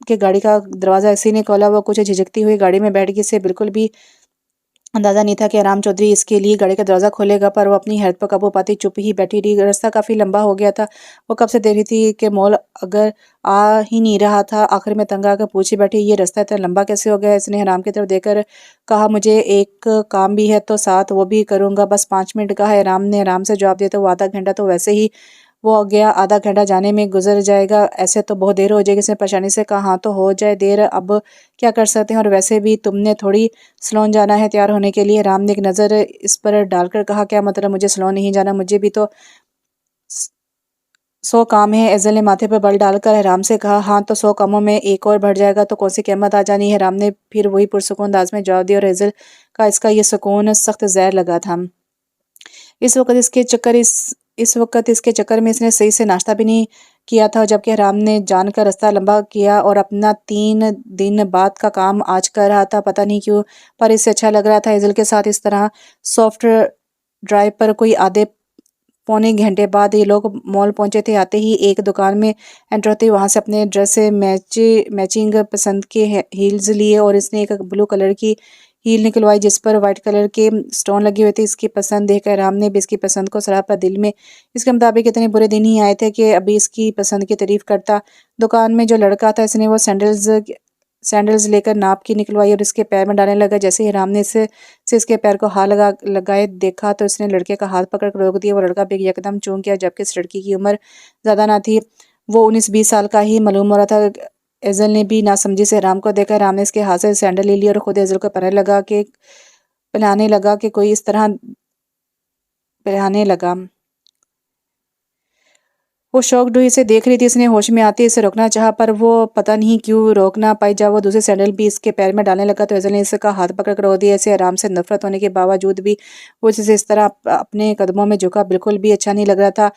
کہ گاڑی کا دروازہ اسی نے کھولا۔ وہ کچھ جھجکتی ہوئی گاڑی میں بیٹھ گئی۔ اسے بالکل بھی اندازہ نہیں تھا کہ احرام چودھری اس کے لیے گاڑی کا دروازہ کھولے گا، پر وہ اپنی حیرت پر قابو پاتی چپ ہی بیٹھی رہی۔ راستہ کافی لمبا ہو گیا تھا۔ وہ کب سے دیکھ رہی تھی کہ مول اگر آ ہی نہیں رہا تھا۔ آخر میں تنگ آ کر پوچھ ہی بیٹھی، یہ راستہ اتنا لمبا کیسے ہو گیا؟ اس نے احرام کی طرف دیکھ کر کہا، مجھے ایک کام بھی ہے تو ساتھ وہ بھی کروں گا، بس 5 منٹ کا ہے۔ احرام نے آرام سے جواب دیا تو وہ آدھا گھنٹہ تو ویسے ہی وہ گیا، آدھا گھنٹہ جانے میں گزر جائے گا، ایسے تو بہت دیر ہو جائے گی۔ اس نے پریشانی سے کہا، ہاں تو ہو جائے دیر، اب کیا کر سکتے ہیں، اور ویسے بھی تم نے تھوڑی سلون جانا ہے تیار ہونے کے لیے۔ احرام نے ایک نظر اس پر ڈال کر کہا، کیا مطلب مجھے سلون نہیں جانا؟ مجھے بھی تو 100 کام ہے۔ ایزل نے ماتھے پر بل ڈال کر احرام سے کہا، ہاں تو 100 کاموں میں ایک اور بڑھ جائے گا تو کون سی قیمت آ جانی ہے؟ احرام نے پھر وہی پرسکون انداز میں جواب دیا، اور ایزل کا اس کا یہ سکون سخت زہر لگا تھا۔ اس وقت اس کے چکر میں اس نے صحیح سے ناشتہ بھی نہیں کیا تھا، جبکہ احرام نے جان کر راستہ لمبا کیا اور اپنا 3 دن بعد کا کام آج کر رہا تھا۔ پتہ نہیں کیوں پر اس سے اچھا لگ رہا تھا ایزل کے ساتھ اس طرح سافٹ ڈرائیو پر۔ کوئی آدھے پونے گھنٹے بعد یہ لوگ مال پہنچے تھے۔ آتے ہی ایک دکان میں انٹر ہوتے وہاں سے اپنے ڈریس سے میچنگ پسند کے ہیلز لیے، اور اس نے ایک بلو کلر کی ہیل نکلوائی جس پر وائٹ کلر کے سٹون لگے ہوئے تھے۔ اس کی پسند دیکھ کر احرام نے بھی اس کی پسند کو سراپا دل میں اس کے مطابق اتنے برے دن ہی آئے تھے کہ ابھی اس کی پسند کی تعریف کرتا۔ دکان میں جو لڑکا تھا اس نے وہ سینڈلز لے کر ناپ کی نکلوائی اور اس کے پیر میں ڈالنے لگا۔ جیسے ہی احرام نے اس کے پیر کو ہاتھ لگائے دیکھا تو اس نے لڑکے کا ہاتھ پکڑ کر روک دیا۔ وہ لڑکا بھی یکدم چونک گیا، جبکہ اس لڑکی کی عمر زیادہ نہ تھی، وہ 19-20 سال کا ہی معلوم ہو رہا تھا۔ ایزل نے بھی ناسمجھی سے احرام کو دیکھا۔ احرام نے اس کے ہاتھ سے سینڈل لے لی اور خود ایزل کو پہنانے لگا کہ کوئی اس طرح پہنانے لگا۔ وہ شوکڈ ہوئی اسے دیکھ رہی تھی۔ اس نے ہوش میں آتے اسے روکنا چاہا، پر وہ پتہ نہیں کیوں روک نہ پائی۔ جب وہ دوسری سینڈل بھی اس کے پیر میں ڈالنے لگا تو ایزل نے اس کا ہاتھ پکڑ کر روک دیا۔ اسے احرام سے نفرت ہونے کے باوجود بھی وہ اسے اس طرح اپنے قدموں میں جھکا بالکل بھی اچھا نہیں لگ رہا تھا۔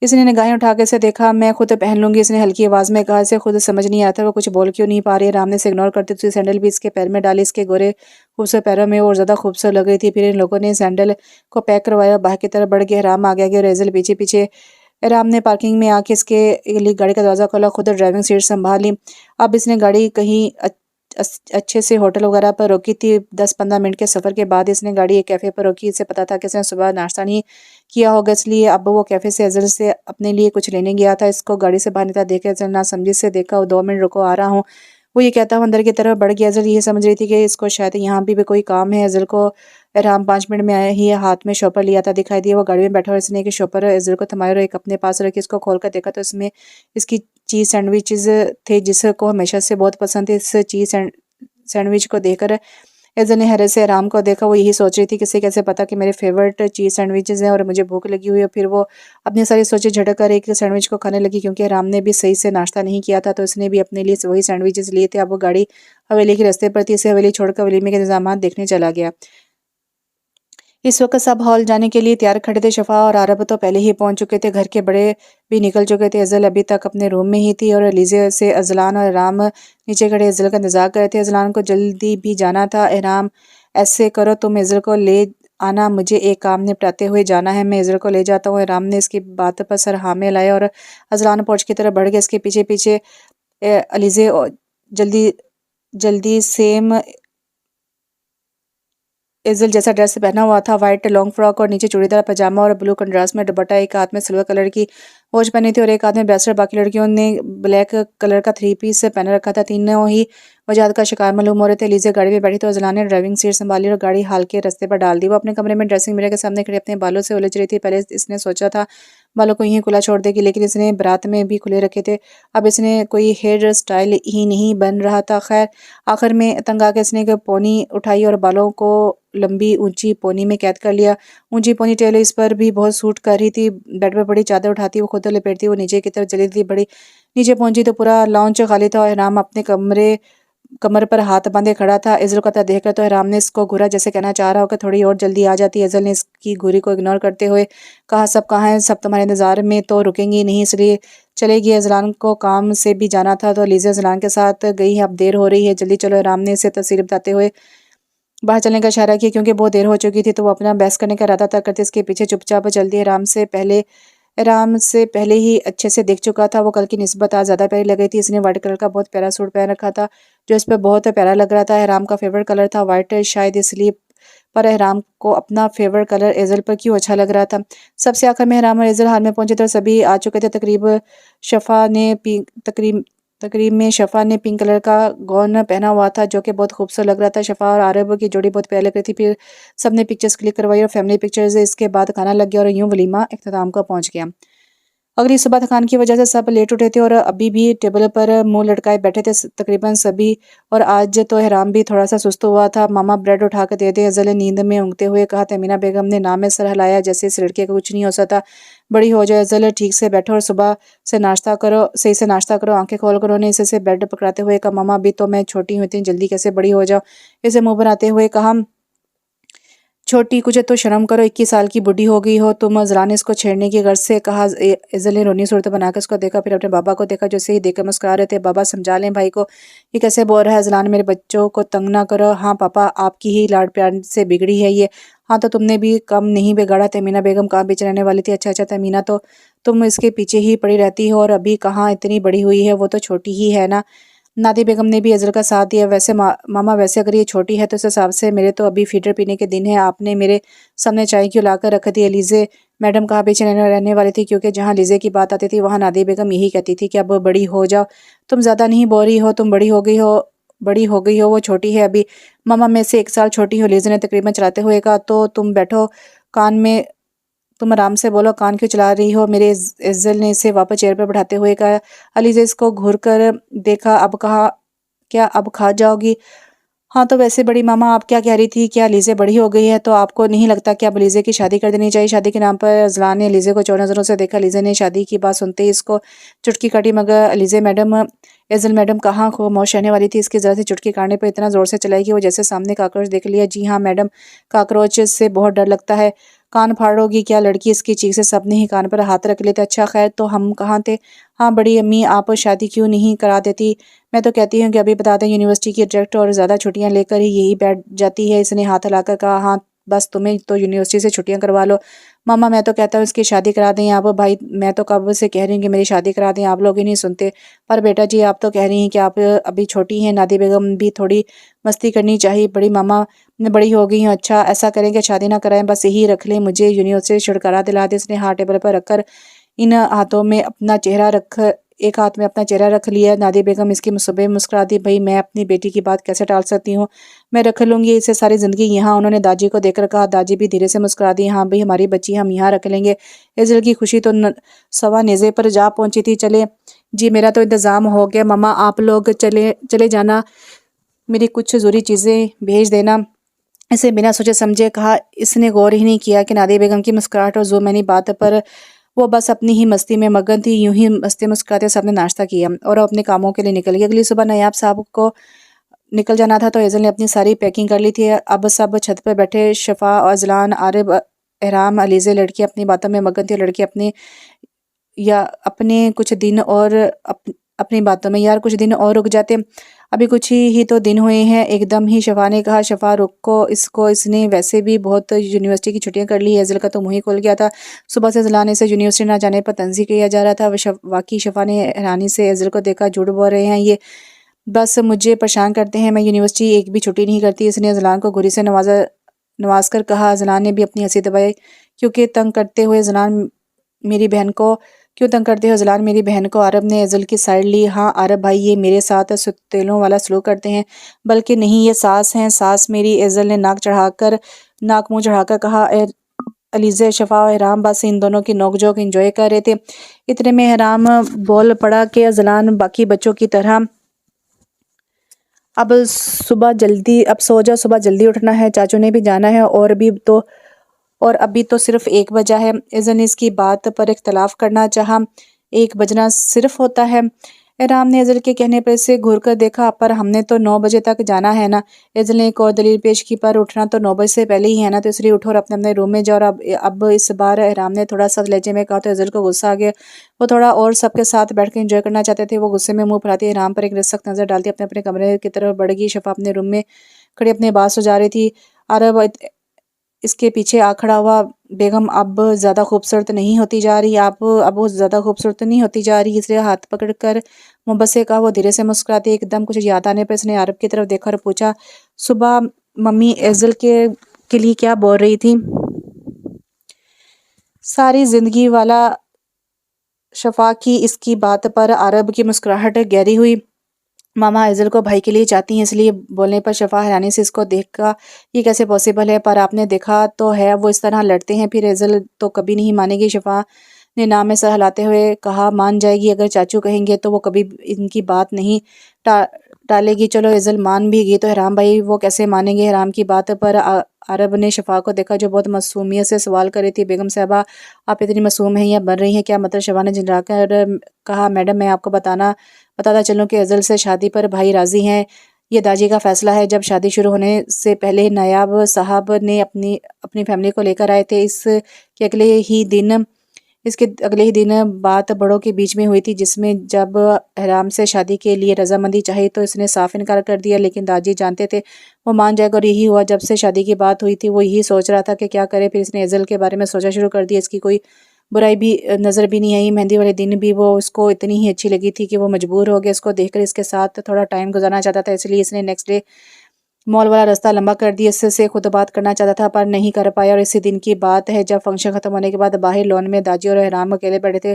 اس نے نگاہیں اٹھا کے اسے دیکھا۔ میں خود پہن لوں گی، اس نے ہلکی آواز میں کہا۔ اسے خود سمجھ نہیں آتا وہ کچھ بول کیوں نہیں پا رہی۔ احرام نے اسے اگنور کرتے دوسری سینڈل بھی اس کے پیر میں ڈالی۔ اس کے گورے خوبصورت پیروں میں اور زیادہ خوبصورت لگ رہی تھی۔ پھر ان لوگوں نے سینڈل کو پیک کروایا اور باہر کی طرف بڑھ گئے۔ احرام آگے آگے اور ایزل پیچھے پیچھے۔ احرام نے پارکنگ میں آ کے اس کے لیے گاڑی کا دروازہ کھولا، خود ڈرائیونگ سیٹ سنبھالی۔ اب اس نے گاڑی کہیں اچھے سے ہوٹل وغیرہ پر روکی تھی۔ 10-15 منٹ کے سفر کے بعد اس نے گاڑی ایک کیفے پر روکی۔ اسے پتا تھا کہ اس نے صبح ناشتہ نہیں کیا ہوگا، اس لیے اب وہ کیفے سے ایزل سے اپنے لیے کچھ لینے گیا تھا۔ اس کو گاڑی سے باہر نکلتا دیکھ ایزل ناسمجھی سے دیکھا۔ وہ 2 منٹ رکو، آ رہا ہوں، وہ یہ کہتا ہوں اندر کی طرف بڑھ گیا۔ ایزل یہ سمجھ رہی تھی کہ اس کو شاید یہاں بھی کوئی کام ہے۔ ایزل کو احرام 5 منٹ میں ہی ہاتھ میں شاپر لیا تھا دکھائی دیا۔ وہ گاڑی میں بیٹھا اور اس نے ایک شاپر ایزل کو تھمایا اور ایک اپنے پاس رکھی۔ اس کو کھول کر دیکھا تو اس میں اس کی چیز سینڈوچز تھے جس کو ہمیشہ سے بہت پسند تھے۔ اس چیز سینڈوچ کو دیکھ کر ایزل نے حیرت سے احرام کو دیکھا۔ وہ یہی سوچ رہی تھی کہ اسے کیسے پتا کہ میرے فیورٹ چیز سینڈوچز ہیں اور مجھے بھوک لگی ہوئی ہے۔ پھر وہ اپنی ساری سوچیں جھٹک کر ایک سینڈوچ کو کھانے لگی، کیونکہ احرام نے بھی صحیح سے ناشتہ نہیں کیا تھا تو اس نے بھی اپنے لیے وہی سینڈوچز لیے تھے۔ اب وہ گاڑی حویلی کے راستے پر تھی، اسے حویلی چھوڑ کر ولیمے کے انتظامات دیکھنے چلا گیا۔ اس وقت سب ہال جانے کے لیے تیار کھڑے تھے۔ شفا اور عرب تو پہلے ہی پہنچ چکے تھے، گھر کے بڑے بھی نکل چکے تھے۔ ایزل ابھی تک اپنے روم میں ہی تھی اور لیزے سے اذلان اور احرام نیچے کھڑے ایزل کا انتظار کر رہے تھے۔ اذلان کو جلدی بھی جانا تھا۔ احرام ایسے کرو تم ایزل کو لے آنا، مجھے ایک کام نپٹاتے ہوئے جانا ہے، میں ایزل کو لے جاتا ہوں۔ احرام نے اس کی بات پر سر ہاں میں لایا اور اذلان پہنچ کی طرف بڑھ گیا۔ اس کے پیچھے پیچھے علیزے جلدی سیم ایزل جیسا ڈریس پہنا ہوا تھا، وائٹ لانگ فراک اور نیچے چوڑی دار پاجامہ اور بلو کنٹراسٹ میں دوپٹہ۔ ایک ہاتھ میں سلور کلر کی واچ پہنی تھی اور ایک ہاتھ میں بریسلیٹ۔ باقی لڑکیوں نے بلیک کلر کا 3 پیس پہن رکھا تھا۔ تینوں ہی وجاہت کا شکار معلوم ہو رہے تھے۔ لیزے گاڑی میں بیٹھی تو اذلان نے ڈرائیونگ سیٹ سنبھالی اور گاڑی حال کے رستے پر ڈال دی۔ وہ اپنے کمرے میں ڈریسنگ مرر کے سامنے کھڑی اپنے بالوں سے الجھ رہی تھی۔ پہلے اس نے سوچا تھا بالوں کو یہیں کھلا چھوڑ دے گی، لیکن اس نے برات میں بھی کھلے رکھے تھے۔ اب اس نے کوئی ہیئر سٹائل ہی نہیں بن رہا تھا۔ خیر آخر میں تنگ آ کے اس نے ایک پونی اٹھائی اور بالوں کو لمبی اونچی پونی میں قید کر لیا۔ اونچی پونی ٹیل اس پر بھی بہت سوٹ کر رہی تھی۔ بیڈ پر بڑی چادر اٹھاتی وہ خود لپیٹتی وہ نیچے کی طرف چلی تھی۔ بڑی نیچے پہنچی تو پورا لاؤنج خالی تھا اور احرام اپنے کمر پر ہاتھ باندھے کھڑا تھا۔ ایزل کو دیکھ کر تو احرام نے اس کو گھورا، جیسے کہنا چاہ رہا ہو کہ تھوڑی اور جلدی آ جاتی۔ ایزل نے اس کی گھوری کو اگنور کرتے ہوئے کہا، سب کہاں ہیں؟ سب تمہارے انتظار میں تو رکیں گی نہیں، اس لیے چلے گی۔ اذلان کو کام سے بھی جانا تھا تو لیزا اذلان کے ساتھ گئی ہے، اب دیر ہو رہی ہے، جلدی چلو۔ احرام نے اسے تفصیل بتاتے ہوئے باہر چلنے کا اشارہ کیا، کیونکہ بہت دیر ہو چکی تھی تو وہ اپنا بحث کرنے کا ارادہ تک کرتے اس کے پیچھے چپ چاپ چلتی۔ احرام سے پہلے احرام سے پہلے ہی اچھے سے دیکھ چکا تھا، وہ کل کی نسبت آج زیادہ پیاری لگ رہی تھی۔ اس نے وائٹ کلر کا بہت پیارا سوٹ پہن رکھا تھا جو اس پہ بہت پیارا لگ رہا تھا۔ احرام کا فیورٹ کلر تھا وائٹ، شاید اس لیے پر احرام کو اپنا فیورٹ کلر ایزل پر کیوں اچھا لگ رہا تھا۔ سب سے آخر میں احرام اور ایزل ہال میں پہنچے تو سبھی آ چکے تھے۔ تقریب میں شفا نے پنک کلر کا گون پہنا ہوا تھا جو کہ بہت خوبصورت لگ رہا تھا۔ شفا اور عارب کی جوڑی بہت پیاری لگ رہی تھی۔ پھر سب نے پکچرز کلک کروائی اور فیملی پکچرز، اس کے بعد کھانا لگ گیا اور یوں ولیمہ اختتام کو پہنچ گیا۔ اگلی صبح تھکان کی وجہ سے سب لیٹ اٹھے تھے اور ابھی بھی ٹیبل پر منہ لٹکائے بیٹھے تھے تقریباً سبھی، اور آج تو احرام بھی تھوڑا سا سست ہوا تھا۔ ماما بریڈ اٹھا کر دے دے، ایزل نے نیند میں اونگتے ہوئے کہا۔ تمینہ بیگم نے نام میں سر ہلایا جیسے اس لڑکے کا کچھ نہیں ہو سکتا۔ بڑی ہو جاؤ ایزل، ٹھیک سے بیٹھو اور صبح سے ناشتہ کرو، صحیح سے ناشتہ کرو، آنکھیں کھول کر۔ انہوں نے اسے سے بیڈ پکڑاتے ہوئے کہا۔ ماما ابھی تو میں چھوٹی ہوں، اتنی جلدی کیسے بڑی ہو جاؤ؟ اسے منہ بناتے ہوئے کہا۔ چھوٹی کچھ تو شرم کرو، 21 سال کی بڈھی ہو گئی ہو تم۔ ذرا نے اس کو چھیڑنے کی غرض سے کہا۔ ایزل نے رونی صورت بنا کر اس کو دیکھا، پھر اپنے بابا کو دیکھا جو اسے ہی دیکھ کر مسکرا رہے تھے۔ بابا سمجھا لیں بھائی کو، یہ کیسے بول رہا ہے؟ ذلان میرے بچوں کو تنگ نہ کرو۔ ہاں پاپا، آپ کی ہی لاڈ پیار سے بگڑی ہے یہ۔ ہاں تو تم نے بھی کم نہیں بگاڑا۔ تمینہ بیگم کہاں پیچھے رہنے والی تھی؟ اچھا تمینہ، تو تم اس کے پیچھے ہی پڑی رہتی ہو اور ابھی کہاں اتنی بڑی ہوئی ہے، وہ تو چھوٹی ہی ہے نا۔ نادی بیگم نے بھی ایزل کا ساتھ دیا۔ ویسے ماما، ویسے اگر یہ چھوٹی ہے تو اس حساب سے میرے تو ابھی فیڈر پینے کے دن ہے، آپ نے میرے سامنے چائے کیوں لا کر رکھ دی؟ لیزے میڈم کہاں پیچھے رہنے والی تھی، کیونکہ جہاں لیزے کی بات آتی تھی وہاں نادی بیگم یہی کہتی تھی کہ اب بڑی ہو جاؤ، تم زیادہ نہیں بول رہی ہو، تم بڑی ہو گئی ہو، وہ چھوٹی ہے ابھی۔ ماما میں سے 1 سال چھوٹی ہو، لیزے نے تقریباً چلاتے ہوئے کہا۔ تو تم بیٹھو، کان میں تم آرام سے بولو، کان کیوں چلا رہی ہو؟ میرے ایزل نے اسے واپس چیئر پر بٹھاتے ہوئے کہا۔ علیزہ اس کو گھور کر دیکھا۔ اب کہا کیا اب کھا جاؤ گی؟ ہاں تو ویسے بڑی ماما آپ کیا کہہ رہی تھی؟ کیا لیزے بڑی ہو گئی ہے تو آپ کو نہیں لگتا کہ اب لیزے کی شادی کر دینی چاہیے؟ شادی کے نام پر ذلان نے لیزے کو چور نظروں سے دیکھا۔ لیزے نے شادی کی بات سنتے ہی اس کو چٹکی کاٹی، مگر لیزے میڈم، ایزل میڈم کہاں خاموش رہنے والی تھی۔ اس کی ذرا سی چٹکی کاٹنے پر اتنا زور سے چلائی کہ وہ جیسے سامنے کاکروچ دیکھ لیا۔ جی ہاں میڈم، کاکروچ سے بہت ڈر لگتا ہے۔ کان پھاڑو گی کیا لڑکی؟ اس کی چیخ سے سب نے ہی کان پر ہاتھ رکھ لیے تھے۔ اچھا خیر، تو ہم کہاں تھے؟ ہاں بڑی امی، آپ شادی کیوں نہیں کرا دیتی؟ میں تو کہتی ہوں کہ ابھی بتا دیں یونیورسٹی کی ڈائریکٹر اور زیادہ چھٹیاں لے کر ہی یہی بیٹھ جاتی ہے۔ اس نے ہاتھ ہلا کر کہا۔ ہاں بس تمہیں تو یونیورسٹی سے چھٹیاں کروا لو۔ ماما میں تو کہتا ہوں اس کی شادی کرا دیں آپ۔ بھائی میں تو کب سے کہہ رہی ہوں کہ میری شادی کرا دیں، آپ لوگ ہی نہیں سنتے۔ پر بیٹا جی آپ تو کہہ رہی ہیں کہ آپ ابھی چھوٹی ہیں، نادی بیگم بھی تھوڑی مستی کرنی چاہیے۔ بڑی ماما میں بڑی ہو گئی ہوں۔ اچھا ایسا کریں کہ شادی نہ کرائیں، بس یہی رکھ لیں، مجھے یونیورسٹی سے چھٹکارا دلا دیں۔ اس نے ہاتھ ٹیبل پر رکھ کر ان ہاتھوں میں اپنا چہرہ ایک ہاتھ میں اپنا چہرہ رکھ لیا۔ نادی بیگم اس کی مصبے مسکرا دی۔ بھئی میں اپنی بیٹی کی بات کیسے ٹال سکتی ہوں، میں رکھ لوں گی اسے ساری زندگی یہاں۔ انہوں نے داجی کو دیکھ کر کہا۔ داجی بھی دھیرے سے مسکرا دی۔ ہاں بھئی ہماری بچی ہم یہاں رکھ لیں گے۔ ایزل کی خوشی تو سوا نیزے پر جا پہنچی تھی۔ چلے جی میرا تو انتظام ہو گیا، ماما آپ لوگ چلے جانا، میری کچھ ضروری چیزیں بھیج دینا۔ اسے بنا سوچے سمجھے کہا۔ اس نے غور ہی نہیں کیا کہ نادی بیگم کی مسکراہٹ اور ذو معنی بات پر وہ بس اپنی ہی مستی میں مگن تھی۔ یوں ہی مستی مسکراتے سب نے ناشتہ کیا اور اپنے کاموں کے لیے نکل گئے۔ اگلی صبح نایاب صاحب کو نکل جانا تھا تو ایزل نے اپنی ساری پیکنگ کر لی تھی۔ اب سب چھت پر بیٹھے، شفا اور ذلان، عارب، احرام، علیزہ، لڑکی اپنی باتوں میں مگن تھی اور لڑکے اپنے کچھ دن اور اپنی باتوں میں۔ یار کچھ دن اور رک جاتے، ابھی کچھ ہی تو دن ہوئے ہیں۔ ایک دم ہی شفا نے کہا۔ شفا رکو اس نے ویسے بھی بہت یونیورسٹی کی چھٹیاں کر لی ہے۔ ایزل کا تو منہ ہی کھل گیا تھا۔ صبح سے ذلان سے یونیورسٹی نہ جانے پر تنزیہ کیا جا رہا تھا۔ واقعی شفا نے حیرانی سے ایزل کو دیکھا۔ جھوٹ بول رہے ہیں یہ، بس مجھے پریشان کرتے ہیں، میں یونیورسٹی ایک بھی چھٹی نہیں کرتی۔ اس نے ذلان کو گھوری سے نواز کر کہا۔ ذلان نے بھی اپنی ہنسی دبائی۔ کیوں تنگ کرتے ہو ذلان میری بہن کو؟ عارب نے ایزل کی سائڈ لی۔ ہاں عارب بھائی یہ میرے ساتھ ستیلوں والا سلوک کرتے ہیں، بلکہ نہیں یہ ساس ہیں، ساس میری۔ ایزل نے ناک منہ چڑھا کر کہا۔ علیزہ، شفا اور احرام بس ان دونوں کی نوک جھوک انجوائے کر رہے تھے۔ اتنے میں احرام بول پڑا کہ ذلان باقی بچوں کی طرح اب سو جا، صبح جلدی اٹھنا ہے، چاچو نے بھی جانا ہے، اور ابھی تو صرف 1 بجا ہے۔ ایزل نے اس کی بات پر اختلاف کرنا چاہا۔ 1 بجنا صرف ہوتا ہے؟ احرام نے ایزل کے کہنے پر اسے گھور کر دیکھا۔ پر ہم نے تو 9 بجے تک جانا ہے نا۔ ایزل نے ایک اور دلیل پیش کی۔ پر اٹھنا تو 9 بجے سے پہلے ہی ہے نا، تو اس لیے اٹھو اور اپنے روم میں جاؤ۔ اور اب اس بار احرام نے تھوڑا سخت لہجے میں کہا تو ایزل کو غصہ آ گیا۔ وہ تھوڑا اور سب کے ساتھ بیٹھ کر انجوائے کرنا چاہتے تھے۔ وہ غصے میں منہ پھلاتی احرام پر ایک سخت نظر ڈالتی اپنے کمرے کی طرف بڑھ گئی۔ شفا اپنے روم میں کھڑی اپنی بات سجا رہی تھی۔ عارب اس کے پیچھے آ کھڑا ہوا، بیگم اب زیادہ خوبصورت نہیں ہوتی جا رہی، آپ اب وہ زیادہ خوبصورت نہیں ہوتی جا رہی، اس لیے ہاتھ پکڑ کر محبت سے کہا۔ وہ دھیرے سے مسکراتی، ایک دم کچھ یاد آنے پر اس نے عرب کی طرف دیکھا اور پوچھا، صبح ممی ایزل کے لیے کیا بول رہی تھی؟ ساری زندگی والا شفا کی اس کی بات پر عرب کی مسکراہٹ گہری ہوئی۔ ماما ایزل کو بھائی کے لیے چاہتی ہیں، اس لیے بولنے پر شفا حیرانی سے اس کو دیکھا، یہ کیسے پاسبل ہے؟ پر آپ نے دیکھا تو ہے وہ اس طرح لڑتے ہیں، پھر ایزل تو کبھی نہیں مانے گی۔ شفا نے نام میں سر ہلاتے ہوئے کہا، مان جائے گی اگر چاچو کہیں گے تو وہ کبھی ان کی بات نہیں ٹالے گی۔ چلو ایزل مان بھی گئی تو حرام بھائی وہ کیسے مانیں گے حرام کی بات؟ پر عرب نے شفا کو دیکھا جو بہت معصومیت سے سوال کر رہی تھی، بیگم صاحبہ آپ اتنی معصوم ہیں یا بن رہی ہیں؟ کیا مطلب؟ شفا نے جھنجھلا کر کہا، میڈم میں آپ کو بتاتا چلوں کہ ایزل سے شادی پر بھائی راضی ہیں، یہ داجی کا فیصلہ ہے۔ جب شادی شروع ہونے سے پہلے نایاب صاحب نے اپنی فیملی کو لے کر آئے تھے، اس کے اگلے ہی دن بات بڑوں کے بیچ میں ہوئی تھی، جس میں جب احرام سے شادی کے لیے رضامندی چاہی تو اس نے صاف انکار کر دیا، لیکن داجی جانتے تھے وہ مان جائے گا، اور یہی ہوا۔ جب سے شادی کی بات ہوئی تھی وہ یہی سوچ رہا تھا کہ کیا کرے، پھر اس نے ایزل کے بارے میں سوچا شروع کر دیا، اس کی کوئی برائی بھی نظر بھی نہیں آئی۔ مہندی والے دن بھی وہ اس کو اتنی ہی اچھی لگی تھی کہ وہ مجبور ہو گیا اس کو دیکھ کر اس کے ساتھ تھوڑا ٹائم گزارنا چاہتا تھا، اس لیے اس نے نیکسٹ ڈے مال والا راستہ لمبا کر دیا، اس سے خود بات کرنا چاہتا تھا پر نہیں کر پایا۔ اور اسی دن کی بات ہے جب فنکشن ختم ہونے کے بعد باہر لون میں داجی اور احرام اکیلے بیٹھے تھے۔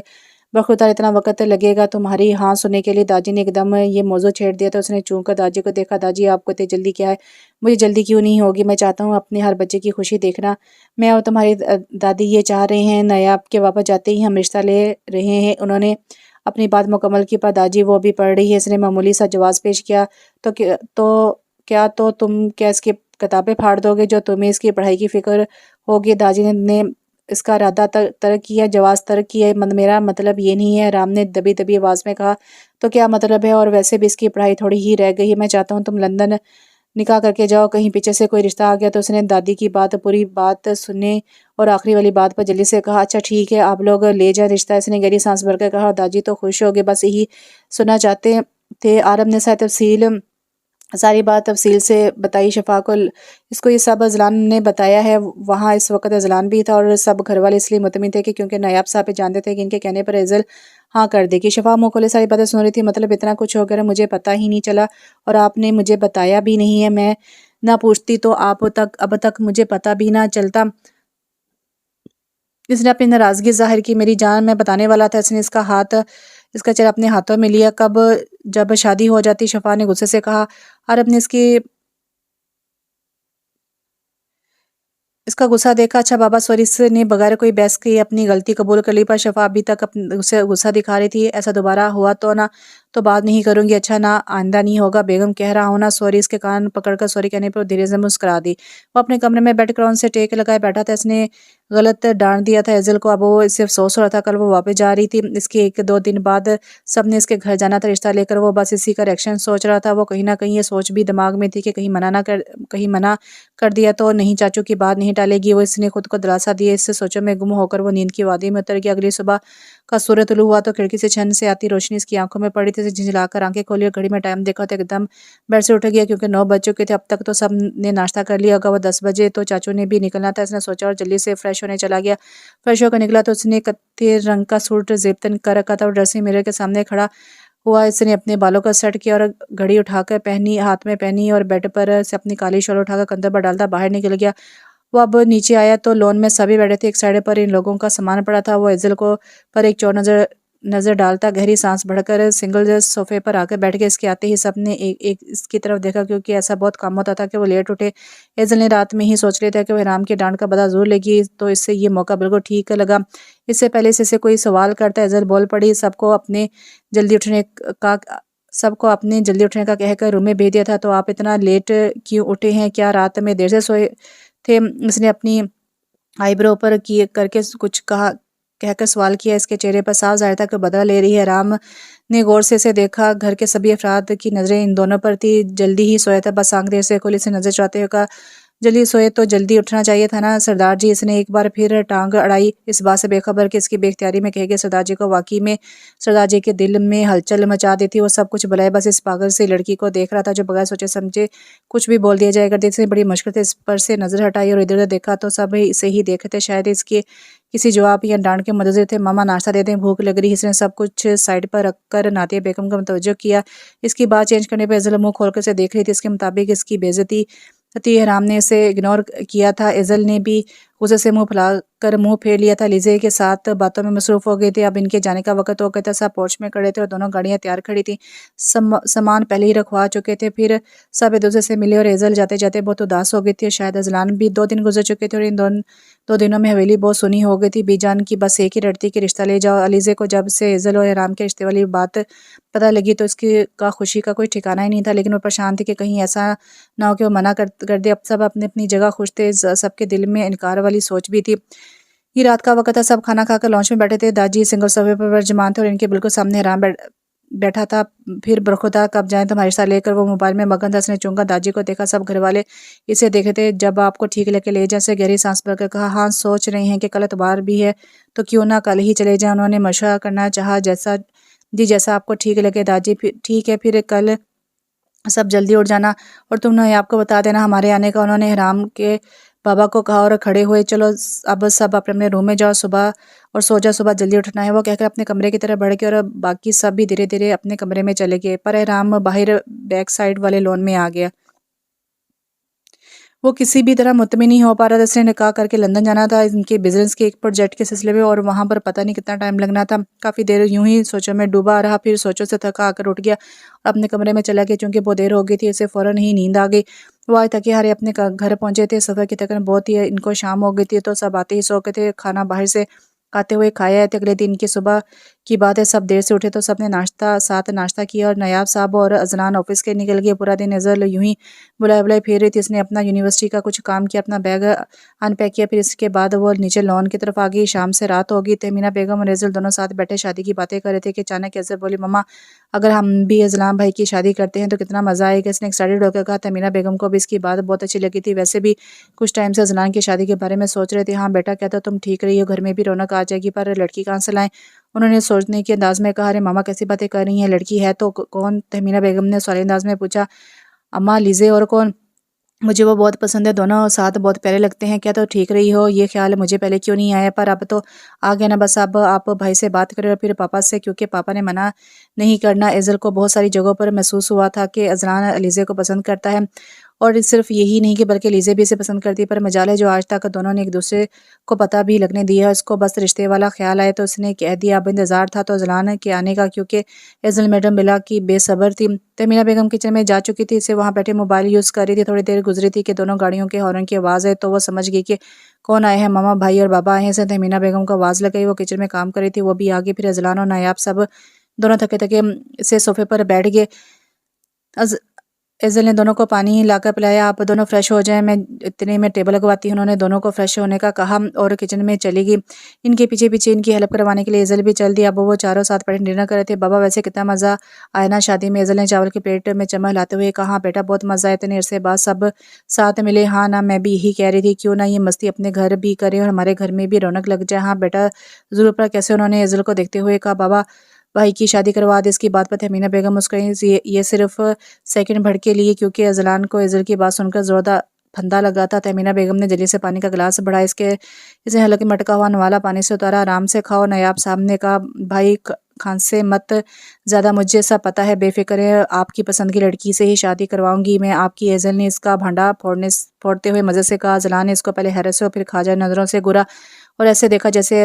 برخودار اتنا وقت لگے گا تمہاری ہاں سننے کے لیے؟ داجی نے ایک دم یہ موضوع چھیڑ دیا تو اس نے چونک کر داجی کو دیکھا، داجی آپ کو اتنی جلدی کیا ہے؟ مجھے جلدی کیوں نہیں ہوگی، میں چاہتا ہوں اپنے ہر بچے کی خوشی دیکھنا، میں اور تمہاری دادی یہ چاہ رہے ہیں، نایاب کے واپس جاتے ہی ہم رشتہ لے رہے ہیں۔ انہوں نے اپنی بات مکمل کی پر داجی وہ بھی پڑھ رہی ہے، اس نے معمولی سا جواز پیش کیا، تو تم کیا اس کی کتابیں پھاڑ دو گے جو تمہیں اس کی پڑھائی کی فکر ہوگی؟ داجی نے اس کا ارادہ ترک کیا، جواز ترک کیا، میرا مطلب یہ نہیں ہے، رام نے دبی دبی آواز میں کہا۔ تو کیا مطلب ہے؟ اور ویسے بھی اس کی پڑھائی تھوڑی ہی رہ گئی ہے، میں چاہتا ہوں تم لندن نکاح کر کے جاؤ، کہیں پیچھے سے کوئی رشتہ آ گیا تو اس نے دادی کی پوری بات سننے اور آخری والی بات پر جلدی سے کہا، اچھا ٹھیک ہے آپ لوگ لے جائیں رشتہ، اس نے گہری سانس بھر کر کہا، اور داجی تو خوش ہو گئے، بس یہی سننا چاہتے تھے۔ عارب نے ساری بات تفصیل سے بتائی شفا کو، اس کو یہ سب ازلان نے بتایا ہے، وہاں اس وقت ازلان بھی تھا اور سب گھر والے اس لیے مطمئن تھے کہ کیونکہ نایاب صاحب جانتے تھے کہ ان کے کہنے پر ایزل ہاں کر دے گی۔ شفا منہ کھولے ساری باتیں سن رہی تھی، مطلب اتنا کچھ ہو گیا مجھے پتہ ہی نہیں چلا اور آپ نے مجھے بتایا بھی نہیں ہے، میں نہ پوچھتی تو اب تک مجھے پتہ بھی نہ چلتا۔ اس نے اپنی ناراضگی ظاہر کی، میری جان میں بتانے والا تھا، اس نے اس کا چہرہ اپنے ہاتھوں میں لیا، کب؟ جب شادی ہو جاتی، شفا نے غصے سے کہا۔ عرب نے اس کا غصہ دیکھا، اچھا بابا سوری، اس نے بغیر کوئی بحث کی اپنی غلطی قبول کر لی، پر شفا ابھی تک اسے غصہ دکھا رہی تھی، ایسا دوبارہ ہوا تو بات نہیں کروں گی، اچھا نہ آئندہ نہیں ہوگا، بیگم کہہ رہا ہوں نا سوری۔ اس کے کان پکڑ کر سوری کہنے پر دھیرے سے مسکرا دی۔ وہ اپنے کمرے میں بیٹھ کر ان سے ٹیک لگائے بیٹھا تھا، اس نے غلط ڈانٹ دیا تھا ایزل کو، اب وہ اس سے افسوس ہو رہا تھا، کل وہ واپس جا رہی تھی، اس کے 1-2 دن بعد سب نے اس کے گھر جانا تھا رشتہ لے کر، وہ بس اسی کا ریئیکشن سوچ رہا تھا، وہ کہیں نہ کہیں یہ سوچ بھی دماغ میں تھی کہ کہیں منع کر دیا تو نہیں، چاچو کی بات نہیں ٹالے گی وہ، اس نے خود کو دلاسا دیا، اس سے سوچوں میں گم ہو کر وہ نیند کی وادی میں اتر گیا۔ اگلی صبح کا سورج طلوع ہوا تو کھڑکی سے چھن سے آتی روشنی اس کی آنکھوں میں پڑی تھی، اسے جھنجھلا کر آنکھیں کھولی اور گھڑی میں ٹائم دیکھا تو ایک دم بیڈ سے اٹھ گیا، کیونکہ 9 بج چکے تھے، اب تک تو سب نے ناشتہ کر لیا ہوگا، وہ 10 بجے تو چاچو نے بھی نکلنا تھا، اس نے سوچا اور جلدی سے فریش ہونے چلا گیا۔ فریش ہو کر نکلا تو اس نے کتھئی رنگ کا سوٹ زیبتن کر رکھا تھا اور ڈریسنگ میرر کے سامنے کھڑا ہوا اس نے اپنے بالوں کو سیٹ کیا اور گھڑی اٹھا کر ہاتھ میں پہنی اور بیڈ پر سے اپنی کالی شال اٹھا کر کندھے پر ڈالتا باہر نکل گیا۔ وہ اب نیچے آیا تو لون میں سبھی بیٹھے تھے، ایک سائڈ پر ان لوگوں کا سامان پڑا تھا، وہ ایزل کو پر ایک چور نظر ڈالتا گہری سانس بھر کر سنگل صوفے پر آ کر بیٹھ گیا۔ اس کے آتے ہی سب نے ایک اس کی طرف دیکھا، کیونکہ ایسا بہت کام ہوتا تھا کہ وہ لیٹ اٹھے۔ ایزل نے رات میں ہی سوچ لیا تھا کہ وہ حرام کی ڈانٹ کا بدلہ ضرور لے گی، تو اس سے یہ موقع بالکل ٹھیک لگا۔ اس سے پہلے سے کوئی سوال کرتا ایزل بول پڑی، سب کو اپنے جلدی اٹھنے کا کہہ کر روم میں بھیج دیا تھا، تو آپ اتنا لیٹ کیوں اٹھے ہیں؟ کیا رات میں دیر سے سوئے تھے؟ اس نے اپنی آئی برو پر کر کے کچھ کہہ کر سوال کیا، اس کے چہرے پر صاف ظاہر تھا کہ بدلہ لے رہی ہے۔ رام نے غور سے اسے دیکھا، گھر کے سبھی افراد کی نظریں ان دونوں پر تھی، جلدی ہی سویا تھا، بس آنکھ دیر سے کھلی، سے نظر چاہتے ہوئے کہا، جلدی سوئے تو جلدی اٹھنا چاہیے تھا نا سردار جی۔ اس نے ایک بار پھر ٹانگ اڑائی، اس بات سے بے خبر کہ اس کی بے اختیاری میں کہے گے سردار جی کو واقعی میں سردار جی کے دل میں ہلچل مچا دیتی۔ وہ سب کچھ بلائے بس اس پاگل سی لڑکی کو دیکھ رہا تھا جو بغیر سوچے سمجھے کچھ بھی بول دیا جائے کرتی تھی۔ بڑی مشکل سے اس پر سے نظر ہٹائی اور ادھر ادھر دیکھا تو سب اسے ہی دیکھ تھے، شاید اس کے کسی جواب یا ڈانٹ کے منتظر تھے۔ ماما ناشتہ دے دیں، بھوک لگ رہی۔ اس نے سب کچھ سائڈ پر رکھ کر نعتیہ بیگم کو متوجہ کیا۔ اس کی بات چینج کرنے پہ ایزل منہ کھول کر اسے دیکھ رہی تھی۔ اس کے مطابق اس کی بےعزتی حرام نے اسے اگنور کیا تھا۔ ایزل نے بھی غصے سے منہ پھلا کر منہ پھیر لیا تھا۔ لیزے کے ساتھ باتوں میں مصروف ہو گئی تھی۔ اب ان کے جانے کا وقت ہو گیا تھا۔ سب پورچ میں کھڑے تھے اور دونوں گاڑیاں تیار کھڑی تھیں، سامان پہلے ہی رکھوا چکے تھے۔ پھر سب ایک دوسرے سے ملے اور ایزل جاتے جاتے بہت اداس ہو گئی تھی۔ شاید ازلان بھی 2 دن گزر چکے تھے اور ان 2 دنوں میں حویلی بہت سونی ہو گئی تھی۔ بی جان کی بس ایک ہی رٹتی کہ رشتہ لے جاؤ۔ علیزے کو جب سے ایزل اور حرام کے رشتے والی بات پتہ لگی تو اس کی کا خوشی کا کوئی ٹھکانہ ہی نہیں تھا، لیکن وہ پریشان تھی کہ کہیں ایسا نہ ہو کہ وہ منع کر دے۔ اب سب اپنی اپنی جگہ خوش تھے، سب کے دل میں انکار والی سوچ بھی تھی۔ یہ رات کا وقت تھا، سب کھانا کھا کر لانچ میں بیٹھے تھے۔ داجی سنگل صوفے پر جمان تھے اور ان کے بالکل سامنے حرام بیٹھا تھا۔ پھر برخدا کب جائیں تمہارے ساتھ لے کر وہ موبائل میں مگن تھا۔ اس نے چونکا داجی کو دیکھا، سب گھر والے اسے دیکھ رہے تھے۔ جب آپ کو ٹھیک لے کے لے جائیں، سے گہری سانس بھر کر کہا۔ ہاں سوچ رہے ہیں کہ کل اتوار بھی ہے تو کیوں نہ کل ہی چلے جائیں۔ انہوں نے مشورہ کرنا چاہا، جیسا آپ کو ٹھیک لگے داجی۔ ٹھیک ہے پھر کل سب جلدی اٹھ جانا اور تم نے آپ کو بتا دینا ہمارے آنے کا۔ انہوں نے حرام کے بابا کو کہا اور کھڑے ہوئے۔ چلو اب سب اپنے اپنے روم میں جاؤ اور سو جاؤ، صبح جلدی اٹھنا ہے۔ وہ کہہ کر اپنے کمرے کی طرف بڑھ گئے اور باقی سب بھی دھیرے دھیرے اپنے کمرے میں چلے گئے، پر حرام باہر بیک سائڈ والے لون میں آ گیا۔ وہ کسی بھی طرح مطمئن نہیں ہو پا رہا تھا۔ اس نے نکاح کر کے لندن جانا تھا ان کے بزنس کے ایک پروجیکٹ کے سلسلے میں، اور وہاں پر پتہ نہیں کتنا ٹائم لگنا تھا۔ کافی دیر یوں ہی سوچوں میں ڈوبا رہا، پھر سوچوں سے تھکا آ کر اٹھ گیا اور اپنے کمرے میں چلا گیا۔ چونکہ بہت دیر ہو گئی تھی، اسے فوراً ہی نیند آ گئی۔ وہ آج تھکے ہارے اپنے گھر پہنچے تھے۔ سفر کی تھکن بہت ہی ان کو شام ہو گئی تھی تو سب آتے ہی سو گئے تھے۔ کھانا باہر سے آتے ہوئے کھایا تھے۔ اگلے دن کی صبح کی بات ہے، سب دیر سے اٹھے تو سب نے ساتھ ناشتہ کیا اور نایاب صاحب اور ازلان آفس کے نکل گئے۔ پورا دن ایزل یوں ہی بلائے پھیر رہی تھی۔ اس نے اپنا یونیورسٹی کا کچھ کام کیا، اپنا بیگ ان پیک کیا، پھر اس کے بعد وہ نیچے لان کی طرف آ گئی۔ شام سے رات ہو گئی۔ تہمینہ بیگم اور ایزل دونوں ساتھ بیٹھے شادی کی باتیں کر رہے تھے کہ اچانک ایزل بولی، ماما اگر ہم بھی ازلان بھائی کی شادی کرتے ہیں تو کتنا مزہ آئے گا۔ اس نے ایکسائٹڈ ہو کر کہا۔ تہمینہ بیگم کو بھی اس کی بات بہت اچھی لگی تھی، ویسے بھی کچھ ٹائم سے ازلان کی شادی کے بارے میں سوچ رہے تھے۔ ہاں بیٹا کہتا تم ٹھیک رہی ہو، گھر میں بھی رونق آ جائے گی، پر لڑکی کہاں سے لائیں؟ انہوں نے سوچنے کے انداز میں کہا۔ ارے ماما کیسی باتیں کر رہی ہیں، لڑکی ہے تو کون؟ تہمینہ بیگم نے سوالی انداز میں پوچھا۔ اماں لیزے اور کون؟ مجھے وہ بہت پسند ہے، دونوں ساتھ بہت پیارے لگتے ہیں۔ کیا تو ٹھیک رہی ہو؟ یہ خیال مجھے پہلے کیوں نہیں آیا، پر اب تو آ گیا نا۔ بس اب آپ بھائی سے بات کریں اور پھر پاپا سے، کیونکہ پاپا نے منع نہیں کرنا۔ ایزل کو بہت ساری جگہوں پر محسوس ہوا تھا کہ ازلان لیزے کو پسند کرتا ہے، اور صرف یہی نہیں کہ بلکہ لیزے بھی اسے پسند کرتی، پر مجال ہے جو آج تک دونوں نے ایک دوسرے کو پتہ بھی لگنے دیا۔ اس کو بس رشتے والا خیال آئے تو اس نے کہہ دیا۔ اب انتظار تھا تو ازلان کے آنے کا، کیونکہ ایزل میڈم بلا کی بے صبر تھی۔ تہمینہ بیگم کچن میں جا چکی تھی، اسے وہاں بیٹھے موبائل یوز کر رہی تھی۔ تھوڑی دیر گزری تھی کہ دونوں گاڑیوں کے ہارن کی آواز آئی تو وہ سمجھ گئی کہ کون آئے ہیں۔ ماما بھائی اور بابا آئے ہیں۔ اسے تہمینہ بیگم کو آواز لگائی، وہ کچن میں کام کر رہی تھی، وہ بھی آگے۔ پھر ازلان اور نایاب سب دونوں تھکے تھکے سے صوفے پر بیٹھ گئے۔ ایزل نے دونوں کو پانی لا کر پلایا۔ آپ دونوں فریش ہو جائیں، میں اتنے میں ٹیبل لگواتی ہوں۔ انہوں نے دونوں کو فریش ہونے کا کہا اور کچن میں چلی گئی۔ ان کے پیچھے پیچھے ان کی ہیلپ کروانے کے لیے ایزل بھی چل دی۔ اب وہ چاروں ساتھ بیٹھے ڈنر کر رہے تھے۔ بابا ویسے کتنا مزہ آیا نا شادی میں؟ ایزل نے چاول کے پلیٹ میں چمچ لاتے ہوئے کہا۔ ہاں بیٹا بہت مزہ آیا، اتنے عرصے بعد سب ساتھ ملے۔ ہاں نا میں بھی یہی کہہ رہی تھی، کیوں نہ یہ مستی اپنے گھر بھی کریں اور ہمارے گھر میں بھی رونق لگ جائے۔ ہاں بیٹا ضرور، پر کیسے؟ انہوں نے ایزل کو دیکھتے ہوئے کہا۔ بابا بھائی کی شادی کروا دے۔ اس کی بات پر تہمینہ بیگم مسکرائی۔ یہ صرف سیکنڈ بھر کے لیے، کیونکہ ازلان کو ایزل کی بات سن کر زوردار پھندا لگا تھا۔ تہمینہ بیگم نے جلدی سے پانی کا گلاس بڑھایا، اسے حلق میں مٹکا ہوا نوالا پانی سے اتارا۔ آرام سے کھاؤ۔ نایاب صاحب نے کہا۔ بھائی کھانسے مت زیادہ، مجھے سب پتہ ہے، بے فکر ہے، آپ کی پسند کی لڑکی سے ہی شادی کرواؤں گی میں آپ کی۔ ایزل نے اس کا بھانڈا پھوڑتے ہوئے مزے سے کہا۔ ازلان نے اس کو پہلے حیرت سے اور پھر کھاجا نظروں سے گھورا اور ایسے دیکھا جیسے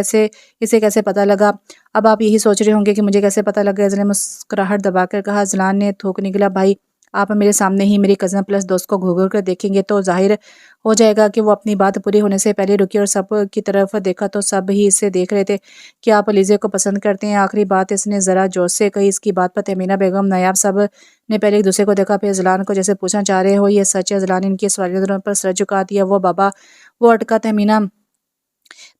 اسے کیسے پتہ لگا۔ اب آپ یہی سوچ رہے ہوں گے کہ مجھے کیسے پتہ لگا؟ ایزل نے مسکراہٹ دبا کر کہا۔ ازلان نے تھوک نکلا۔ بھائی آپ میرے سامنے ہی میری کزن پلس دوست کو گھور کر دیکھیں گے تو ظاہر ہو جائے گا کہ وہ اپنی بات پوری ہونے سے پہلے رکی، اور سب کی طرف دیکھا تو سب ہی اسے دیکھ رہے تھے کہ آپ لیزے کو پسند کرتے ہیں۔ آخری بات اس نے ذرا جوش سے کہی۔ اس کی بات پر تہمینہ بیگم نایاب سب نے پہلے ایک دوسرے کو دیکھا، پھر ازلان کو جیسے پوچھنا چاہ رہے ہو یہ سچ ہے؟ ازلان ان کے سوالیہ نظروں پر سر جھکا دیا۔ وہ بابا وہ اٹکا۔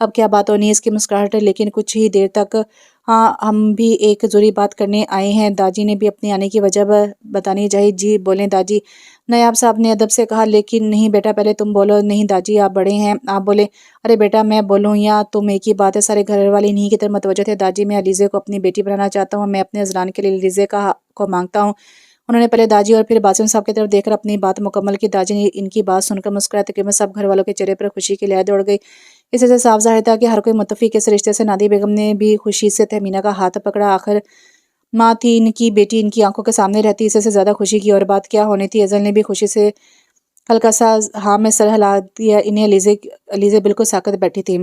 اب کیا بات ہونی ہے اس کی مسکراہٹ لیکن کچھ ہی دیر تک۔ ہاں ہم بھی ایک ضروری بات کرنے آئے ہیں۔ داجی نے بھی اپنے آنے کی وجہ بتانی چاہیے۔ جی بولیں داجی، نایاب صاحب نے ادب سے کہا۔ لیکن نہیں بیٹا، پہلے تم بولو۔ نہیں داجی آپ بڑے ہیں، آپ بولیں۔ ارے بیٹا میں بولوں یا تم، ایک ہی بات ہے۔ سارے گھر والے انہی کی طرف متوجہ تھے۔ داجی میں علیزے کو اپنی بیٹی بنانا چاہتا ہوں، میں اپنے اذلان کے لیے علیزے کو مانگتا ہوں۔ انہوں نے پہلے داجی اور پھر باسم صاحب کی طرف دیکھ کر اپنی بات مکمل کی۔ داجی نے ان کی بات سن کر مسکرائے۔ تقریباً سب گھر والوں کے چہرے پر خوشی کی لہر دوڑ گئی۔ اس سے صاف ظاہر تھا کہ ہر کوئی متفق اس رشتے سے۔ نادی بیگم نے بھی خوشی سے تہمینہ کا ہاتھ پکڑا۔ آخر ماں تھی ان کی بیٹی ان کی آنکھوں کے سامنے رہتی، اس سے زیادہ خوشی کی اور بات کیا ہونی تھی۔ ازل نے بھی خوشی سے ہلکا سا ہاں میں سر ہلا دیا۔ انہیں علیزے بالکل ساکت بیٹھی تھی۔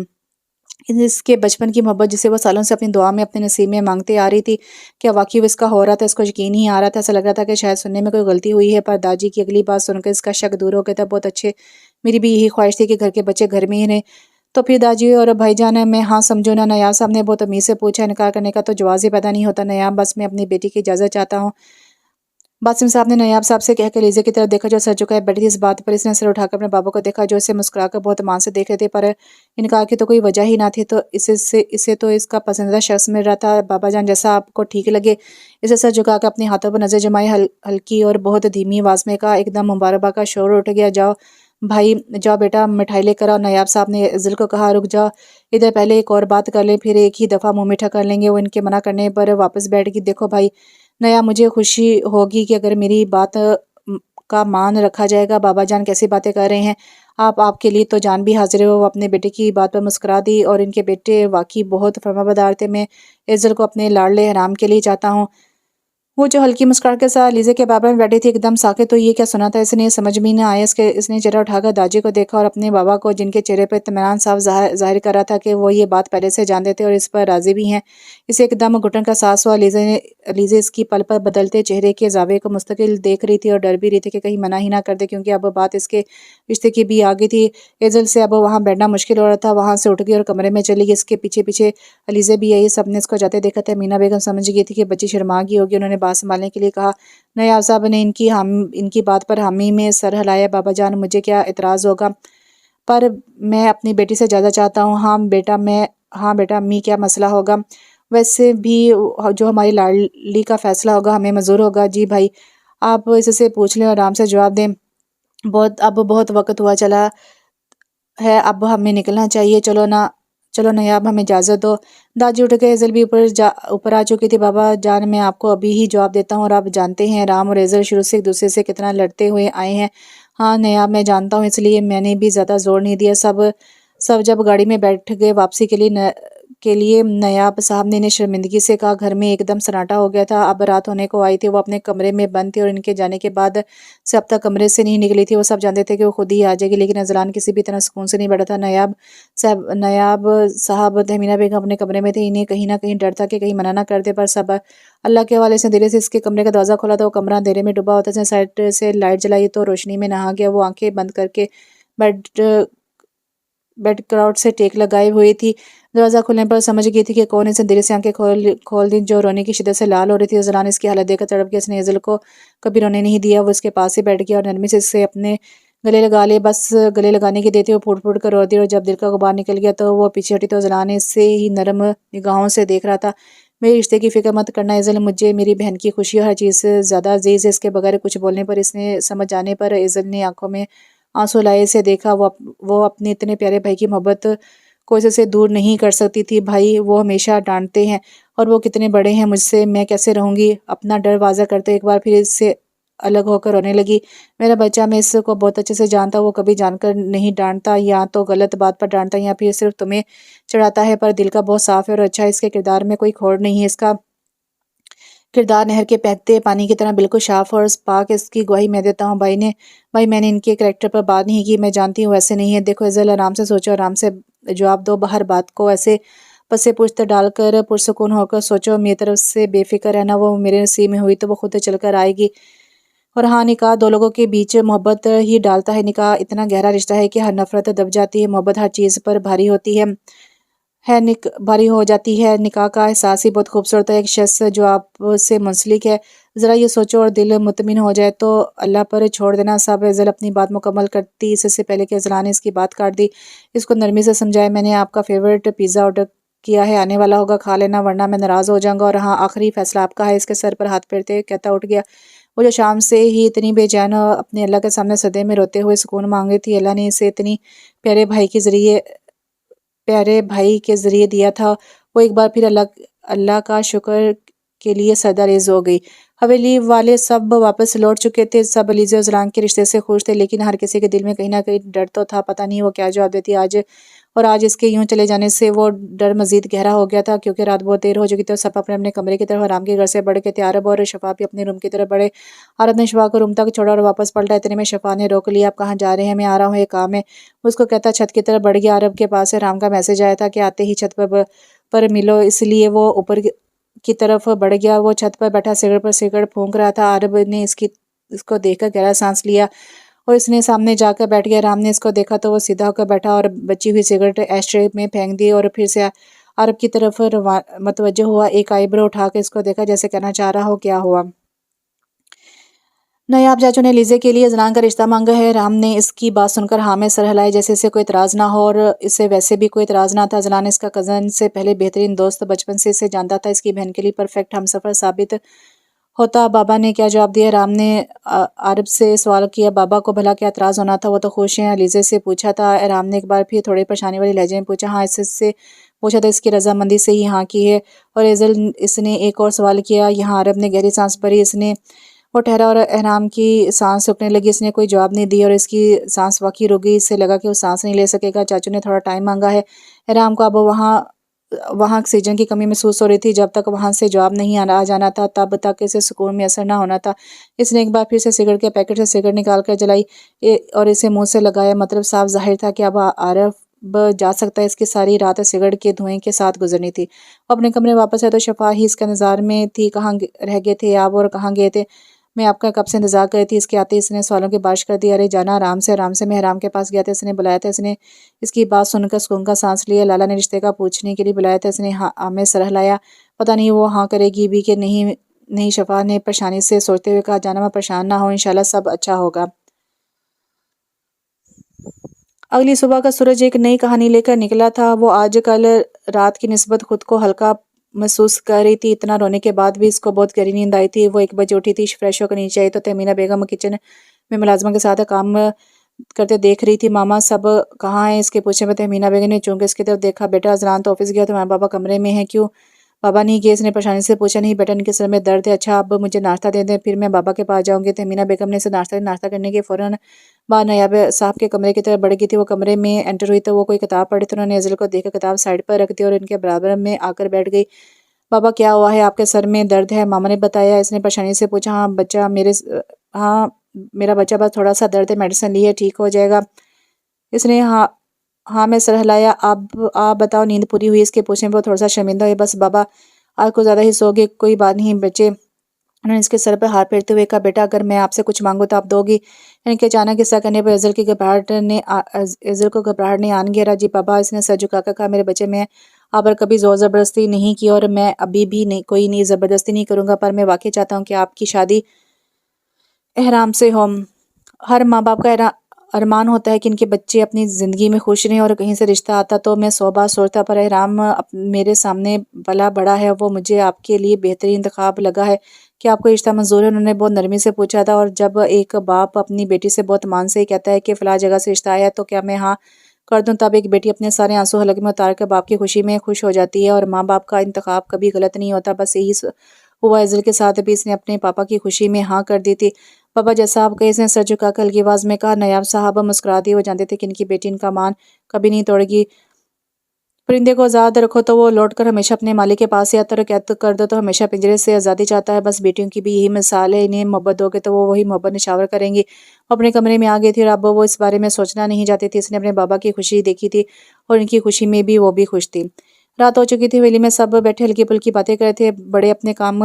اس کے بچپن کی محبت جسے وہ سالوں سے اپنی دعا میں اپنے نصیب میں مانگتے آ رہی تھی، کیا واقعی وہ اس کا ہو رہا تھا؟ اس کو یقین ہی آ رہا تھا۔ ایسا لگ رہا تھا کہ شاید سننے میں کوئی غلطی ہوئی ہے، پر داجی کی اگلی بات سن کر اس کا شک دور ہو گیا تھا۔ بہت اچھے، میری بھی یہی خواہش تھی کہ گھر کے بچے گھر میں ہی رہیں۔ تو پھر داجی اور بھائی جان میں ہاں سمجھو نا؟ نایاب صاحب نے بہت امید سے پوچھا۔ انکار کرنے کا تو جواز ہی پیدا نہیں ہوتا۔ نایاب بس میں اپنی بیٹی کی اجازت چاہتا ہوں۔ باسم صاحب نے نایاب صاحب سے کہہ کر علیزے کی طرف دیکھا جو سر جھکائے بیٹھی تھی۔ اس بات پر اس نے سر اٹھا کر اپنے بابا کو دیکھا جو اسے مسکرا کر بہت مان سے دیکھ رہے تھے، پر انکار کی تو کوئی وجہ ہی نہ تھی۔ تو اسے تو اس کا پسندیدہ شخص مل رہا تھا۔ بابا جان جیسا آپ کو ٹھیک لگے۔ اسے سر جھکا کر اپنے ہاتھوں پر نظر جمائی، ہلکی اور بہت دھیمی آواز میں کہا۔ ایک دم مبارکباد کا شور اٹھ گیا۔ جاؤ بھائی جاؤ بیٹا، مٹھائی لے کر آؤ۔ نایاب صاحب نے ازل کو کہا۔ رک جاؤ ادھر، پہلے ایک اور بات کر لیں، پھر ایک ہی دفعہ منہ میٹھا کر لیں گے۔ وہ ان کے منع کرنے پر واپس بیٹھ گئی۔ دیکھو بھائی نیا، مجھے خوشی ہوگی کہ اگر میری بات کا مان رکھا جائے گا۔ بابا جان کیسی باتیں کر رہے ہیں آپ کے لیے تو جان بھی حاضر ہے۔ وہ اپنے بیٹے کی بات پر مسکرا دی۔ اور ان کے بیٹے واقعی بہت فرمانبردار تھے۔ میں ازل کو اپنے لاڈلے حرام کے لیے چاہتا ہوں۔ وہ جو ہلکی مسکراہٹ کے ساتھ علیزے کے بابا میں بیٹھی تھی ایک دم ساکت۔ تو یہ کیا سنا تھا اس نے؟ سمجھ میں نہ آیا۔ اس نے چہرہ اٹھا کر داجی کو دیکھا اور اپنے بابا کو، جن کے چہرے پر اطمینان صاف ظاہر کر رہا تھا کہ وہ یہ بات پہلے سے جانتے تھے اور اس پر راضی بھی ہیں۔ اسے ایک دم گھٹن کا احساس ہوا۔ علیزے اس کی پل پل بدلتے چہرے کے زاویے کو مستقل دیکھ رہی تھی اور ڈر بھی رہی تھی کہ کہیں منع ہی نہ کر دے، کیونکہ اب بات اس کے رشتے کی بھی آ گئی تھی۔ ازل سے اب وہاں بیٹھنا مشکل ہو رہا تھا۔ وہاں سے اٹھ گئی اور کمرے میں چلی گئی۔ اس کے پیچھے پیچھے علیزے بھی آئی۔ سب نے اس کو جاتے دیکھا تھا۔ مینا بیگم سمجھ گئی تھی کہ بچی شرما گئی ہوگی۔ انہوں نے بات سنبھالنے کے لیے کہا۔ نایاب صاحب نے ان کی بات پر حامی میں سر ہلایا۔ بابا جان مجھے کیا اعتراض ہوگا، پر میں اپنی بیٹی سے اجازت چاہتا ہوں۔ ہاں بیٹا امی کیا مسئلہ ہوگا؟ ویسے بھی جو ہماری لاڈلی کا فیصلہ ہوگا ہمیں منظور ہوگا۔ جی بھائی آپ اس سے پوچھ لیں اور آرام سے جواب دیں۔ اب بہت وقت ہوا چلا ہے، اب ہمیں نکلنا چاہیے۔ چلو نایاب ہمیں اجازت دو۔ داجی اٹھ گئے۔ ازل بھی اوپر آ چکی تھی۔ بابا جان میں آپ کو ابھی ہی جواب دیتا ہوں، اور آپ جانتے ہیں رام اور ازل شروع سے ایک دوسرے سے کتنا لڑتے ہوئے آئے ہیں۔ ہاں نایاب میں جانتا ہوں، اس لیے میں نے بھی زیادہ زور نہیں دیا۔ سب جب گاڑی میں بیٹھ گئے واپسی کے لیے نایاب صاحب نے انہیں شرمندگی سے کہا۔ گھر میں ایک دم سناٹا ہو گیا تھا۔ اب رات ہونے کو آئی تھی۔ وہ اپنے کمرے میں بند تھی اور ان کے جانے کے بعد سے اب تک کمرے سے نہیں نکلی تھی۔ وہ سب جانتے تھے کہ وہ خود ہی آ جائے گی، لیکن ازلان کسی بھی طرح سکون سے نہیں بیٹھا تھا۔ نایاب صاحب تہمینہ بیگم اپنے کمرے میں تھے۔ انہیں کہیں نہ کہیں ڈر تھا کہ کہیں منع نہ کر دے، پر سب اللہ کے حوالے سے۔ دھیرے سے اس کے کمرے کا دروازہ کھولا تو وہ کمرہ اندھیرے میں ڈوبا ہوتا۔ اس نے سائڈ سے لائٹ جلائی تو روشنی میں نہا گیا۔ وہ آنکھیں بند کر کے بیڈ کراؤٹ سے ٹیک لگائے ہوئی تھی۔ دروازہ کھلنے پر سمجھ گئی تھی کہ کون۔ اس نے دھیرے سے آنکھیں کھول دی جو رونے کی شدت سے لال ہو رہی تھی۔ ازلان اس کی حالت دیکھ کر تڑپ گئی۔ اس نے ازل کو کبھی رونے نہیں دیا۔ وہ اس کے پاس ہی بیٹھ گیا اور نرمی سے اسے اپنے گلے لگا لے۔ بس گلے لگانے کی دیتی وہ پھوٹ پھوٹ کر رو دی، اور جب دل کا غبار نکل گیا تو وہ پیچھے ہٹی تو ازلان اسے ہی نرم نگاہوں سے دیکھ رہا تھا۔ میرے رشتے کی فکر مت کرنا ازل، مجھے میری بہن کی خوشی اور ہر چیز سے زیادہ عزیز ہے۔ اس کے بغیر کچھ بولنے پر اس نے سمجھ جانے پر ازل نے آنکھوں میں آنسو لائے اسے دیکھا۔ وہ اپنے اتنے پیارے بھائی کی محبت کو اس سے دور نہیں کر سکتی تھی۔ بھائی وہ ہمیشہ ڈانٹتے ہیں، اور وہ کتنے بڑے ہیں مجھ سے، میں کیسے رہوں گی؟ اپنا ڈر واضح کرتے ایک بار پھر اس سے الگ ہو کر رونے لگی۔ میرا بچہ، میں اس کو بہت اچھے سے جانتا ہوں۔ وہ کبھی جان کر نہیں ڈانٹتا، یا تو غلط بات پر ڈانٹتا یا پھر صرف تمہیں چڑھاتا ہے، پر دل کا بہت صاف ہے اور اچھا ہے۔ اس کے کردار میں کوئی کھوٹ نہیں ہے۔ اس کا کردار نہر کے بہتے پانی کی طرح بالکل صاف اور پاک، اس کی گواہی میں دیتا ہوں۔ بھائی میں نے ان کے کریکٹر پر بات نہیں کی، میں جانتی ہوں ویسے نہیں ہے۔ دیکھو ازل، آرام سے سوچو، آرام سے جواب دو، ہر بات کو ایسے پس پشت ڈال کر پرسکون ہو کر سوچو۔ میری طرف سے بے فکر رہنا، وہ میرے نصیب میں ہوئی تو وہ خود چل کر آئے گی۔ اور ہاں، نکاح دو لوگوں کے بیچ محبت ہی ڈالتا ہے۔ نکاح اتنا گہرا رشتہ ہے کہ ہر نفرت دب جاتی ہے، محبت ہر چیز پر بھاری ہوتی ہے۔ ہے بھاری ہو جاتی ہے۔ نکاح کا احساس ہی بہت خوبصورت ہے۔ ایک شخص جو آپ سے منسلک ہے، ذرا یہ سوچو اور دل مطمئن ہو جائے تو اللہ پر چھوڑ دینا۔ صاحب ازل اپنی بات مکمل کرتی اس سے پہلے کہ ازلا نے اس کی بات کاٹ دی۔ اس کو نرمی سے سمجھایا، میں نے آپ کا فیورٹ پیزا آرڈر کیا ہے، آنے والا ہوگا، کھا لینا ورنہ میں ناراض ہو جاؤں گا، اور ہاں آخری فیصلہ آپ کا ہے۔ اس کے سر پر ہاتھ پھیرتے ہوئے کہتا اٹھ گیا۔ وہ جو شام سے ہی اتنی بے چین اپنے اللہ کے سامنے صدے میں روتے ہوئے سکون مانگی تھی، اللہ نے اسے اتنی پیارے بھائی کے ذریعے دیا تھا۔ وہ ایک بار پھر اللہ کا شکر کے لیے سجدہ ریز ہو گئی۔ حویلی والے سب واپس لوٹ چکے تھے، سب علیزے اور ذلان کے رشتے سے خوش تھے، لیکن ہر کسی کے دل میں کہیں نہ کہیں ڈر تو تھا، پتہ نہیں وہ کیا جواب دیتی۔ آج اس کے یوں چلے جانے سے وہ ڈر مزید گہرا ہو گیا تھا، کیونکہ رات بہت دیر ہو چکی تھی اور سب اپنے اپنے کمرے کی طرف آرام کے گھر سے بڑھ گئے تھے۔ عرب اور شفا بھی اپنے روم کی طرف بڑھے۔ عرب نے شفا کو روم تک چھوڑا اور واپس پلٹا، اتنے میں شفا نے روک لیا۔ آپ کہاں جا رہے ہیں؟ میں آ رہا ہوں، ایک کام ہے، اس کو کہتا چھت کی طرف بڑھ گیا۔ عرب کے پاس سے رام کا میسج آیا تھا کہ آتے ہی چھت پر ملو، اس لیے وہ اوپر کی طرف بڑھ گیا۔ وہ چھت پر بیٹھا سگڑ پر سگڑ پھونک رہا تھا۔ عرب نے اس کو دیکھ کر گہرا سانس لیا اور اس نے سامنے جا کر بیٹھ گیا۔ رام نے اس کو دیکھا تو وہ سیدھا ہو کر بیٹھا اور بچی ہوئی سگریٹ ایش ٹرے میں پھینک دی اور پھر سے عرب کی طرف متوجہ ہوا۔ ایک آئی برو اٹھا کے اس کو دیکھا، جیسے کہنا چاہ رہا ہو کیا ہوا؟ نایاب چاچو نے لیزے کے لیے ازلان کا رشتہ مانگا ہے۔ رام نے اس کی بات سن کر ہاں میں سر ہلائے، جیسے اسے کوئی اعتراض نہ ہو، اور اسے ویسے بھی کوئی اعتراض نہ تھا۔ ازلان اس کا کزن سے پہلے بہترین دوست، بچپن سے اسے جانتا تھا، اس کی بہن کے لیے پرفیکٹ ہمسفر ثابت ہوتا۔ بابا نے کیا جواب دیا؟ رام نے عرب سے سوال کیا۔ بابا کو بھلا کیا اعتراض ہونا تھا، وہ تو خوش ہیں۔ لیزے سے پوچھا تھا؟ رام نے ایک بار پھر تھوڑی پریشانی والی لہجے میں پوچھا۔ ہاں، اس سے پوچھا تھا، اس کی رضامندی سے ہی ہاں کی ہے۔ اور اس نے ایک اور سوال کیا؟ یہاں عرب نے گہری سانس بھری، وہ ٹھہرا اور احرام کی سانس رکنے لگی۔ اس نے کوئی جواب نہیں دی اور اس کی سانس واقعی رک گئی۔ اس سے لگا کہ وہ سانس نہیں لے سکے گا۔ چاچو نے تھوڑا ٹائم مانگا ہے۔ احرام کو اب وہاں آکسیجن کی کمی محسوس ہو رہی تھی۔ جب تک وہاں سے جواب نہیں آ جانا تھا تب تک اسے سکون میں اثر نہ ہونا تھا۔ اس نے ایک بار پھر سے سگریٹ کے پیکٹ سے سگریٹ نکال کر جلائی اور اسے منہ سے لگایا۔ مطلب صاف ظاہر تھا کہ اب عرب جا سکتا ہے۔ اس کی ساری رات سگریٹ کے دھوئیں کے ساتھ گزرنی تھی۔ وہ اپنے کمرے واپس آئے تو شفا ہی اس کا انتظار میں تھی۔ کہاں رہ گئے تھے آپ اور کہاں گئے تھے؟ میں آپ کا کب سے انتظار کر رہی تھی۔ اس کے آتے اس نے سوالوں کی بارش کر دی۔ ارے جانا، آرام سے میں احرام کے پاس گیا تھا، اس نے بلایا تھا۔ اس نے اس کی بات سن کر سکون کا سانس لیا۔ لالا نے رشتے کا پوچھنے کے لیے بلایا تھا، اس نے ہاں میں سر ہلایا۔ پتہ نہیں وہ ہاں کرے گی بھی کہ نہیں، شفا نے پریشانی سے سوچتے ہوئے کہا۔ جانا، پریشان نہ ہو، انشاءاللہ سب اچھا ہوگا۔ اگلی صبح کا سورج ایک نئی کہانی لے کر نکلا تھا۔ وہ آج کل رات کی نسبت خود کو ہلکا محسوس کر رہی تھی۔ اتنا رونے کے بعد بھی اس کو بہت گہری نیند آئی تھی۔ وہ 1 بجے اٹھی تھی، فریش ہو کر نیچے آئی تو تہمینہ بیگم کچن میں ملازمہ کے ساتھ کام کرتے دیکھ رہی تھی۔ ماما سب کہاں ہیں؟ اس کے پوچھنے پر تہمینہ بیگم نے چونکہ اس کی طرف دیکھا۔ بیٹا ازلان تو آفس گیا، تمہارے بابا کمرے میں ہیں، کیوں؟ بابا نہیں گئے؟ اس نے پریشانی سے پوچھا۔ نہیں بیٹا، ان کے سر میں درد ہے۔ اچھا، اب مجھے ناشتہ دے دیں، پھر میں بابا کے پاس جاؤں گی۔ تہمینہ بیگم نے اسے ناشتہ کرنے کے فوراً بعد نایاب صاحب کے کمرے کی طرف بڑھ گئی تھی۔ وہ کمرے میں انٹر ہوئی تو وہ کوئی کتاب پڑھ رہی تھی۔ انہوں نے ازل کو دیکھ کر کتاب سائڈ پر رکھ دی اور ان کے برابر میں آ کر بیٹھ گئی۔ بابا کیا ہوا ہے؟ آپ کے سر میں درد ہے؟ ماما نے بتایا۔ اس نے پریشانی سے پوچھا۔ ہاں میرا بچہ، بس تھوڑا سا درد ہے، میڈیسن لی ہے، ٹھیک ہو جائے گا۔ اس نے ہاں میں سر ہلایا۔ آپ بتاؤ، نیند پوری ہوئی؟ اس کے پوچھنے پر تھوڑا سا شرمندہ ہوئی۔ بس بابا آج کو زیادہ ہی سو گئے، کوئی بات نہیں بچے۔ انہوں نے اس کے سر پر ہاتھ پھیرتے ہوئے کہا۔ بیٹا اگر میں آپ سے کچھ مانگوں تو آپ دو گی؟ ان کے اچانک غصہ کرنے پر ازل کو گھبراہٹ نے آن گھیرا۔ جی بابا، اس نے سر جھکا کر کہا۔ میرے بچے، میں آپ پر کبھی زور زبردستی نہیں کی اور میں ابھی بھی کوئی زبردستی نہیں کروں گا، پر میں واقعی چاہتا ہوں کہ آپ کی شادی احرام سے ہو۔ ہر ماں باپ کا ارمان ہوتا ہے کہ ان کے بچے اپنی زندگی میں خوش رہیں، اور کہیں سے رشتہ آتا تو میں 100 بار سوچتا، پر احرام میرے سامنے بلا بڑا ہے، وہ مجھے آپ کے لیے بہترین انتخاب لگا ہے۔ کیا آپ کو رشتہ منظور ہے؟ انہوں نے بہت نرمی سے پوچھا تھا۔ اور جب ایک باپ اپنی بیٹی سے بہت مان سے کہتا ہے کہ فلاں جگہ سے رشتہ آیا ہے تو کیا میں ہاں کر دوں؟ تب ایک بیٹی اپنے سارے آنسو حلق میں اتار کر باپ کی خوشی میں خوش ہو جاتی ہے، اور ماں باپ کا انتخاب کبھی غلط نہیں ہوتا۔ بس یہی ہوا ازل کے ساتھ بھی، اس نے اپنے پاپا کی خوشی میں ہاں کر دی تھی۔ بابا جیسا آپ کہیں، اس نے سر جھکا کر ہلکی آواز میں کہا۔ نایاب صاحب مسکرا دیے، وہ جانتے تھے کہ ان کی بیٹی ان کا مان کبھی نہیں توڑے گی۔ پرندے کو آزاد رکھو تو وہ لوٹ کر ہمیشہ اپنے مالک کے پاس ہی آتا ہے، اور قید کر دو تو ہمیشہ پنجرے سے آزادی چاہتا ہے۔ بس بیٹیوں کی بھی یہی مثال ہے، انہیں محبت دو گے تو وہ وہی محبت نشاور کریں گی۔ وہ اپنے کمرے میں آ گئی تھی اور اب وہ اس بارے میں سوچنا نہیں چاہتی تھی۔ اس نے اپنے بابا کی خوشی دیکھی تھی اور ان کی خوشی میں بھی وہ بھی خوش تھی۔ رات ہو چکی تھی، حویلی میں سب بیٹھے ہلکی پھلکی باتیں کر رہے تھے۔ بڑے اپنے کام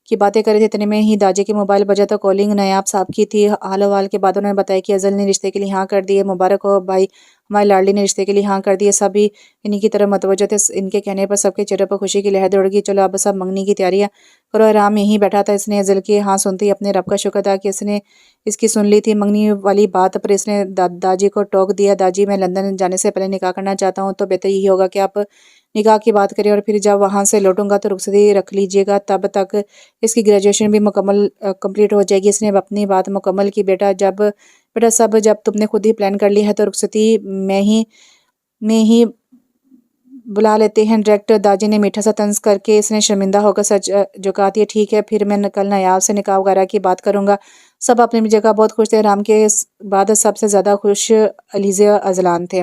کی باتیں کر رہے تھے، اتنے میں ہی داجی کے موبائل بجا تو کالنگ نیاب صاحب کی تھی۔ حال احوال کے بعد انہوں نے بتایا کہ ازل نے رشتے کے لیے ہاں کر دی ہے، مبارک ہو بھائی، ہماری لاڈلی نے رشتے کے لیے ہاں کر دی ہے۔ سبھی انہی کی طرف متوجہ تھے، ان کے کہنے پر سب کے چہرے پر خوشی کی لہر دوڑ گئی۔ چلو اب سب منگنی کی تیاریاں کرو۔ احرام یہیں بیٹھا تھا، اس نے ازل کی ہاں سنتے ہی اپنے رب کا شکر ادا کہ اس نے اس کی سن لی تھی۔ منگنی والی بات پر اس نے داجی کو ٹوک دیا، داجی میں لندن جانے سے پہلے نکاح کرنا چاہتا ہوں، تو بہتر یہی ہوگا کہ آپ نکاح کی بات کریں، اور پھر جب وہاں سے لوٹوں گا تو رخصتی رکھ لیجیے گا، تب تک اس کی گریجویشن بھی کمپلیٹ ہو جائے گی۔ اس نے اپنی بات مکمل کی، بیٹا جب تم نے خود ہی پلان کر لی ہے تو رخصتی میں ہی بلا لیتے ہیں ڈائریکٹ۔ داجی نے میٹھا سا طنز کر کے اس نے شرمندہ ہو کر سر جھکا دیا۔ ٹھیک ہے، پھر میں کل نیاب سے نکاح وغیرہ کی بات کروں گا۔ سب اپنی جگہ بہت خوش تھے۔ احرام کے بعد سب سے زیادہ خوش علیزے ازلان تھے۔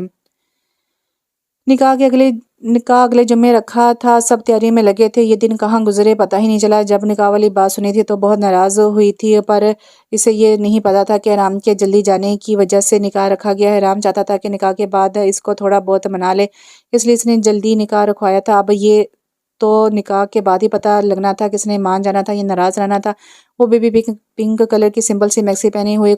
نکاح اگلے جمعے رکھا تھا، سب تیاری میں لگے تھے۔ یہ دن کہاں گزرے پتہ ہی نہیں چلا۔ جب نکاح والی بات سنی تھی تو بہت ناراض ہوئی تھی، پر اسے یہ نہیں پتا تھا کہ احرام کے جلدی جانے کی وجہ سے نکاح رکھا گیا ہے۔ احرام چاہتا تھا کہ نکاح کے بعد اس کو تھوڑا بہت منا لے، اس لیے اس نے جلدی نکاح رکھوایا تھا۔ اب یہ تو نکاح کے بعد ہی پتہ لگنا تھا کہ اس نے مان جانا تھا یا ناراض رہنا تھا۔ وہ بیبی پنک کلر کی سمپل سی میکسی پہنے ہوئے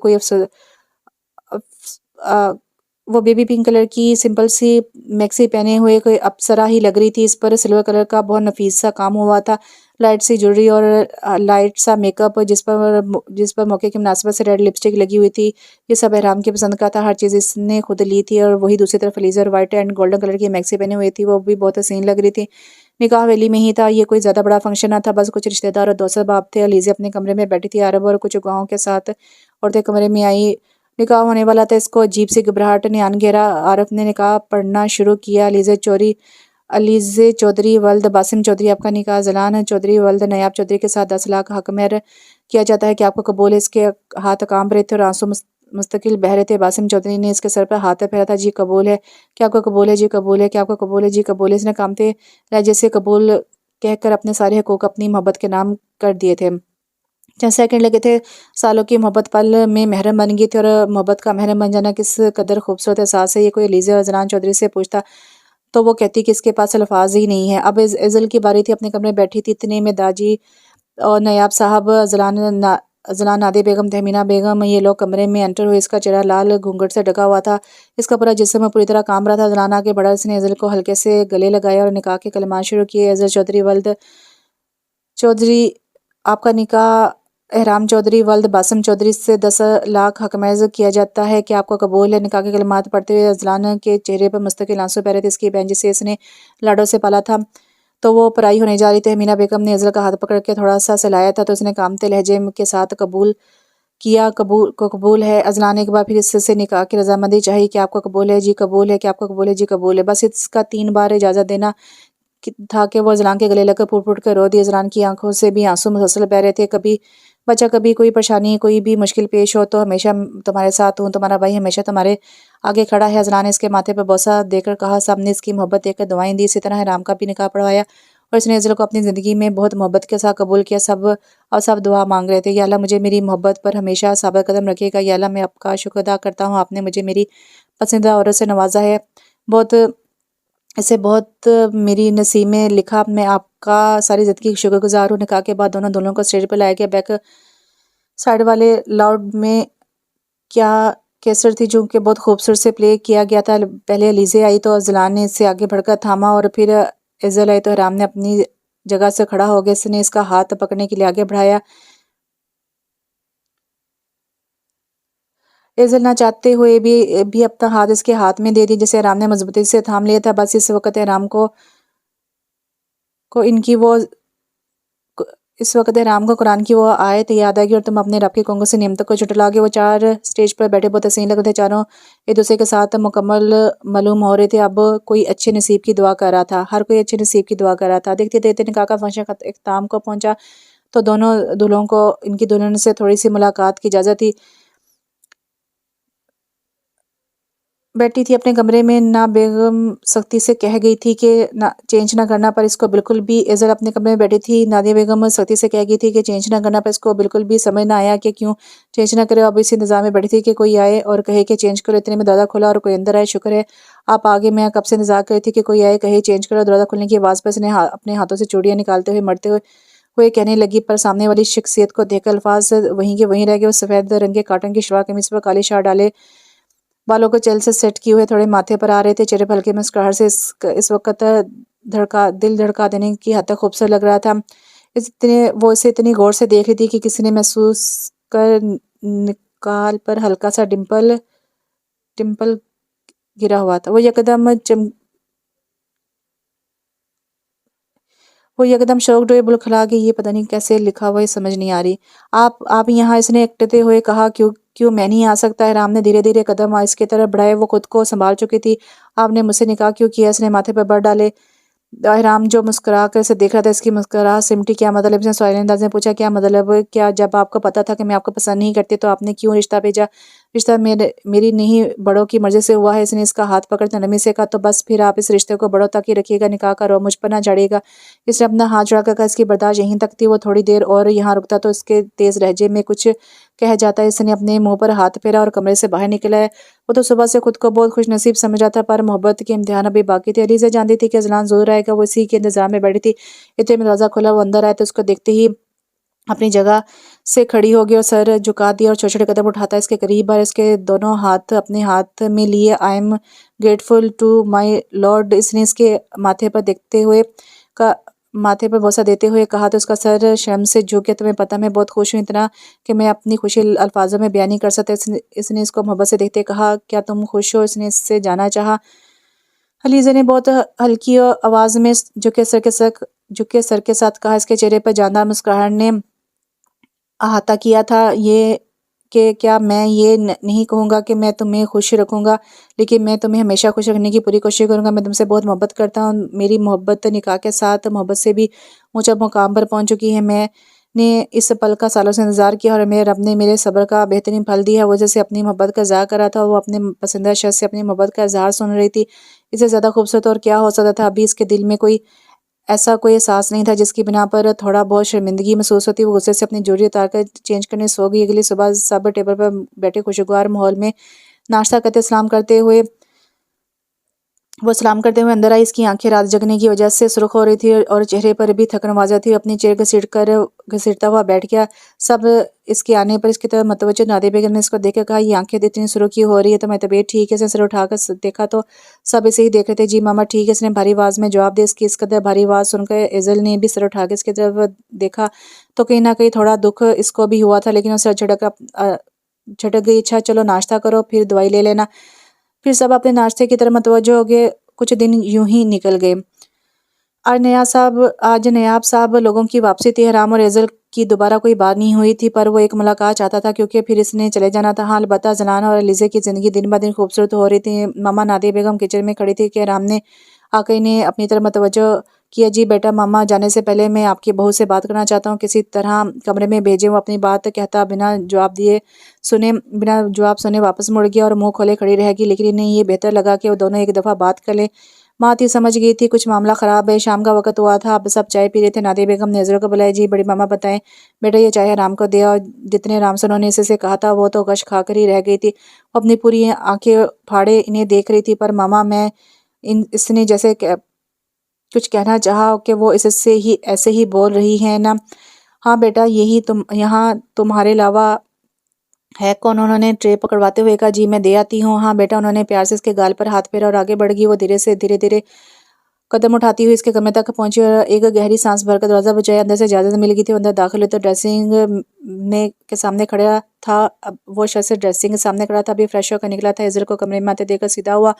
کوئی افسرہ ہی لگ رہی تھی۔ اس پر سلور کلر کا بہت نفیس سا کام ہوا تھا، لائٹ سی جوڑی اور لائٹ سا میک اپ، جس پر موقع کی مناسبت سے ریڈ لپسٹک لگی ہوئی تھی۔ یہ سب احرام کی پسند کا تھا، ہر چیز اس نے خود لی تھی، اور وہی دوسری طرف laser white and golden colour کی میکسی پہنے ہوئی تھی، وہ بھی بہت حسین لگ رہی تھی۔ نکاح حویلی میں ہی تھا، یہ کوئی زیادہ بڑا فنکشن نہ تھا، بس کچھ رشتہ دار اور دوست احباب تھے۔ علیزے اپنے کمرے میں بیٹھی تھی، عرب اور کچھ گاؤں کے ساتھ عورتیں کمرے میں آئی۔ نکاح ہونے والا تھا، اس کو عجیب سی گھبراہٹ نے آن گھیرا۔ عارف نے نکاح پڑھنا شروع کیا۔ علیزے چودھری ولد باسم چودھری، آپ کا نکاح ازلان چودھری ولد نیاب چودھری کے ساتھ 10 لاکھ حق مہر کیا جاتا ہے کہ آپ کو قبول ہے؟ اس کے ہاتھ کانپ رہے تھے اور آنسو مستقل بہہ رہے تھے۔ باسم چودھری نے اس کے سر پر ہاتھ پھیرا تھا۔ جی قبول ہے، کیا آپ کو قبول ہے؟ جی قبول ہے، کیا آپ کو قبول ہے؟ جی قبول ہے۔ اس نے کانپتے لہجے سے قبول کہہ کر اپنے سارے حقوق اپنی محبت کے نام کر دیے تھے۔ چند سیکنڈ لگے تھے، سالوں کی محبت پل میں محرم بن گئی تھی، اور محبت کا محرم بن جانا کس قدر خوبصورت احساس ہے، یہ کوئی علیزے ازلان چودھری سے پوچھتا تو وہ کہتی کہ اس کے پاس الفاظ ہی نہیں ہے۔ اب ازل کی باری تھی، اپنے کمرے میں بیٹھی تھی، اتنے میں داجی اور نیاب صاحب، ازلان نادی بیگم، تہمینہ بیگم، یہ لوگ کمرے میں انٹر ہوئے۔ اس کا چہرہ لال گھونگھٹ سے ڈھکا ہوا تھا، اس کا پورا جسم پوری طرح کانپ رہا تھا۔ ازلان آگے بڑھا، اس نے ازل کو ہلکے سے گلے لگایا اور نکاح کے کلمات شروع کیے۔ ازل چودھری ولد چودھری، آپ کا نکاح احرام چودھری ولد باسم چودھری سے 10 لاکھ حق مہر کیا جاتا ہے کہ آپ کو قبول ہے؟ نکاح کے کلمات پڑھتے ہوئے ازلان کے چہرے پر مستقل آنسو بہ رہے تھے۔ اس کی بہن جسے اس نے لاڈوں سے پالا تھا تو وہ پرائی ہونے جا رہی تھی۔ تہمینہ بیگم نے ازل کا ہاتھ پکڑ کے تھوڑا سا سلایا تھا تو اس نے کانپتے لہجے کے ساتھ قبول کیا، قبول ہے۔ ازلان نے ایک بار پھر اس سے نکاح کی رضامندی چاہی کہ آپ کو قبول ہے؟ جی قبول ہے، کیا آپ کو قبول ہے؟ جی قبول ہے۔ بس اس کا 3 بار اجازت دینا تھا کہ وہ ازلان کے گلے لگ کر پھوٹ پھوٹ کر رو دی۔ ازلان کی آنکھوں سے بھی آنسو مسلسل بہہ رہے تھے۔ کبھی کوئی پریشانی، کوئی بھی مشکل پیش ہو تو ہمیشہ تمہارے ساتھ ہوں، تمہارا بھائی ہمیشہ تمہارے آگے کھڑا ہے۔ ازلان نے اس کے ماتھے پر بوسہ دے کر کہا۔ سب نے اس کی محبت دیکھ کر دعائیں دی۔ اسی طرح احرام کا بھی نکاح پڑھوایا اور اس نے ازل کو اپنی زندگی میں بہت محبت کے ساتھ قبول کیا۔ سب دعا مانگ رہے تھے، یا اللہ مجھے میری محبت پر ہمیشہ ثابت قدم رکھے گا۔ یا اللہ میں آپ کا شکر ادا کرتا ہوں، آپ نے مجھے میری پسندیدہ عورت سے نوازا ہے، بہت میری نصیب میں لکھا۔ میں آپ کا ساری زندگی شکر گزار ہوں۔ نکاح کے بعد دونوں دلہنوں کو اسٹیج پر لایا گیا۔ بیک سائڈ والے لاؤڈ میں کیا کیسٹ تھی جو کہ بہت خوبصورت سے پلے کیا گیا تھا۔ پہلے علیزے آئی تو ازلان نے اس سے آگے بڑھ کر تھاما، اور پھر ازل آئی تو احرام نے اپنی جگہ سے کھڑا ہو گیا، اس نے اس کا ہاتھ پکڑنے کے لیے آگے بڑھایا۔ ازل نہ چاہتے ہوئے بھی اپنا ہاتھ اس کے ہاتھ میں دے دی، جسے احرام نے مضبوطی سے تھام لیا تھا۔ بس اس وقت احرام کو قرآن کی وہ آیت یاد آئے گی، اور تم اپنے رب کی کنگوں سے نعمتوں کو جھٹلاؤ گے۔ وہ 4 اسٹیج پر بیٹھے بہت حسین لگ رہے تھے، چاروں ایک دوسرے کے ساتھ مکمل معلوم ہو رہے تھے۔ اب کوئی اچھے نصیب کی دعا کر رہا تھا، ہر کوئی اچھے نصیب کی دعا کر رہا تھا۔ دیکھتے دیکھتے نکاح کا فنکشن اختتام کو پہنچا تو دونوں دلہنوں کو ان کی دلہن سے تھوڑی سی ملاقات کی اجازت تھی۔ بیٹھی تھی اپنے کمرے میں، نہ بیگم سختی سے کہہ گئی تھی کہ چینج نہ کرنا، پر اس کو بالکل بھی ازل اپنے کمرے میں بیٹھی تھی، نادیہ بیگم سختی سے کہہ گئی تھی کہ چینج نہ کرنا، پر اس کو بالکل بھی سمجھ نہ آیا کہ کیوں چینج نہ کرے۔ اب اسی انتظار میں بیٹھی تھی کہ کوئی آئے اور کہے کہ چینج کرو۔ اتنے میں دروازہ کھلا اور کوئی اندر آئے۔ شکر ہے آپ آگے، میں کب سے انتظار کر رہی تھی کہ کوئی آئے کہے چینج کرو۔ دروازہ کھلنے کی آواز پر اس نے اپنے ہاتھوں سے چوڑیاں نکالتے ہوئے مرتے ہوئے کہنے لگی، پر سامنے والی شخصیت کو دیکھ کر الفاظ وہیں کے وہیں رہ گئے۔ وہ سفید رنگ کے کاٹن کی شلوار قمیص پر کالی شال ڈالے بالوں کو چل سے سیٹ کیے ہوئے تھوڑے ماتھے پر آ رہے تھے، چہرے پر ہلکی مسکراہٹ سے اس وقت دل دھڑکا دینے کی حد تک خوبصورت لگ رہا تھا۔ وہ اسے اتنی غور سے دیکھ رہی تھی کہ کسی نے محسوس کر نکال پر ہلکا سا ڈمپل گرا ہوا تھا۔ وہ یکدم شوق ہوئے، بلکھلا کہ یہ پتہ نہیں کیسے لکھا ہوا ہے، سمجھ نہیں آ رہی۔ آپ یہاں، اس نے اکٹتے ہوئے کہا۔ کیوں میں نہیں آ سکتا؟ احرام نے دھیرے دھیرے قدم اس کی طرف بڑھائے۔ وہ خود کو سنبھال چکی تھی۔ آپ نے مجھ سے نکاح کیوں کیا؟ اس نے ماتھے پر بر ڈالے۔ احرام جو مسکرا کر اسے دیکھ رہا تھا، اس کی مسکراہٹ سمٹی۔ کیا مطلب؟ اس نے سوالین انداز میں پوچھا۔ کیا مطلب؟ کیا جب آپ کو پتا تھا کہ میں آپ کو پسند نہیں کرتی تو آپ نے کیوں رشتہ بھیجا؟ رشتہ میری نہیں، بڑوں کی مرضی سے ہوا ہے۔ اس نے اس کا ہاتھ پکڑ نرمی سے کہا۔ تو بس پھر آپ اس رشتے کو بڑوں تک ہی رکھیے گا، نکاح کا رو مجھ پر نہ جھاڑیے گا۔ اس نے اپنا ہاتھ جھڑا کر کہا۔ اس کی برداشت یہیں تک تھی۔ وہ تھوڑی دیر اور یہاں رکتا تو اس کے تیز لہجے میں کچھ کہہ جاتا۔ اس نے اپنے منہ پر ہاتھ پھیرا اور کمرے سے باہر نکل آیا۔ وہ تو صبح سے خود کو بہت خوش نصیب سمجھ رہا تھا، پر محبت کے امتحان ابھی باقی تھے۔ علیزہ جانتی تھی کہ اذلان ضرور آئے گا۔ وہ اسی کے انتظار میں بیٹھی تھی۔ اتنے میں دروازہ کھلا۔ وہ اندر آئے تو اس کو دیکھتے ہی اپنی جگہ سے کھڑی ہو گئی اور سر جھکا دیا اور چھوٹے چھوٹے قدم اٹھاتا اس کے قریب آیا۔ اس کے دونوں ہاتھ اپنے ہاتھ میں لیے۔ I am grateful to my lord, اس نے اس کے ماتھے پر بوسہ دیتے ہوئے کہا تو اس کا سر شرم سے جھک گیا۔ تمہیں پتہ میں بہت خوش ہوں، اتنا کہ میں اپنی خوشی الفاظوں میں بیان نہیں کر سکتا۔ اس نے اس کو محبت سے دیکھتے کہا۔ کیا تم خوش ہو؟ اس نے اس سے جاننا چاہا۔ علیزہ نے بہت ہلکی آواز میں جھکے سر کے ساتھ کہا۔ اس کے چہرے پر جاندار مسکراہٹ نے احاطہ کیا تھا۔ یہ کہ کیا میں یہ نہیں کہوں گا کہ میں تمہیں خوش رکھوں گا، لیکن میں تمہیں ہمیشہ خوش رکھنے کی پوری کوشش کروں گا۔ میں تم سے بہت محبت کرتا ہوں۔ میری محبت نکاح کے ساتھ محبت سے بھی اونچا مقام پر پہنچ چکی ہے۔ میں نے اس پل کا سالوں سے انتظار کیا اور میرے رب نے میرے صبر کا بہترین پھل دیا ہے۔ وہ جیسے اپنی محبت کا اظہار کر رہا تھا، وہ اپنے پسندیدہ شخص سے اپنی محبت کا اظہار سن رہی تھی۔ اس سے زیادہ خوبصورت اور کیا ہو سکتا تھا؟ ابھی اس کے دل میں ایسا کوئی احساس نہیں تھا جس کی بنا پر تھوڑا بہت شرمندگی محسوس ہوتی۔ وہ غصے سے اپنی جوڑی اتار کر چینج کرنے سو گئی۔ اگلی صبح سب ٹیبل پر بیٹھے خوشگوار ماحول میں ناشتہ کرتے وہ سلام کرتے ہوئے اندر آئی۔ اس کی آنکھیں رات جگنے کی وجہ سے سرخ ہو رہی تھی اور چہرے پر بھی تھکن واضح تھی۔ اپنی چیئر گھسیٹتا ہوا بیٹھ گیا۔ سب اس کے آنے پر اس کی طرف متوجہ۔ نادیہ بیگم نے اس کو دیکھ کر کہا، یہ آنکھیں اتنی سرخ کیوں ہو رہی ہے؟ تمہاری طبیعت ٹھیک ہے؟ اس نے سر اٹھا کر دیکھا تو سب اسے ہی دیکھ رہے تھے۔ جی ماما ٹھیک ہے، اس نے بھاری آواز میں جواب دیا۔ اس کی اس قدر بھاری آواز سن کر ایزل نے بھی سر اٹھا کے اس کی طرف دیکھا تو کہیں نہ کہیں تھوڑا دکھ اس کو بھی ہوا تھا، لیکن وہ سر جھٹک گئی۔ اچھا چلو ناشتہ کرو، پھر دوائی لے لینا۔ پھر سب اپنے ناشتے کی طرف متوجہ ہو گئے۔ کچھ دن یوں ہی نکل گئے۔ آج نیاب صاحب لوگوں کی واپسی تھی۔ احرام اور ایزل کی دوبارہ کوئی بات نہیں ہوئی تھی، پر وہ ایک ملاقات چاہتا تھا کیونکہ پھر اس نے چلے جانا تھا۔ ہاں البتہ زنان اور علیزہ کی زندگی دن بہ دن خوبصورت ہو رہی تھی۔ ماما نادیہ بیگم کچن میں کھڑی تھی کہ احرام نے آ کر انہیں اپنی طرف متوجہ کیا۔ جی بیٹا، ماما جانے سے پہلے میں آپ کی بہو سے بات کرنا چاہتا ہوں، کسی طرح کمرے میں بھیجیں۔ وہ اپنی بات کہتا بنا جواب سنے واپس مڑ گیا اور منہ کھولے کھڑی رہ گئی، لیکن انہیں یہ بہتر لگا کہ وہ دونوں ایک دفعہ بات کر لیں۔ ماں تھی سمجھ گئی تھی کچھ معاملہ خراب ہے۔ شام کا وقت ہوا تھا، اب سب چائے پی رہے تھے۔ نادیہ بیگم نے ایزل کو بلایا۔ جی بڑی ماما بتائیں۔ بیٹا یہ چائے احرام کو دیا۔ اور جتنے آرام سے انہوں نے اسے کہا تھا وہ تو غش کھا کر ہی رہ گئی تھی۔ وہ اپنی پوری آنکھیں پھاڑے انہیں دیکھ رہی تھی۔ پر ماما اس نے جیسے کچھ کہنا چاہا کہ وہ اس سے ہی ایسے ہی بول رہی ہیں نا۔ ہاں بیٹا، یہاں تمہارے علاوہ ہے کون؟ انہوں نے ٹرے پکڑواتے ہوئے کہا۔ جی میں دے آتی ہوں۔ ہاں بیٹا۔ انہوں نے پیار سے اس کے گال پر ہاتھ پھیرا اور آگے بڑھ گئی۔ وہ دھیرے دھیرے قدم اٹھاتی ہوئی اس کے کمرے تک پہنچی اور ایک گہری سانس بھر کر دروازہ بجایا۔ اندر سے اجازت مل گئی تھی۔ وہ اندر داخل ہوئی تو ڈریسنگ کے سامنے کھڑا تھا۔ وہ شخص ڈریسنگ کے سامنے کھڑا تھا، ابھی فریش ہو کر نکلا تھا۔ ایزل کو کمرے میں آتے دیکھ کر سیدھا ہوا۔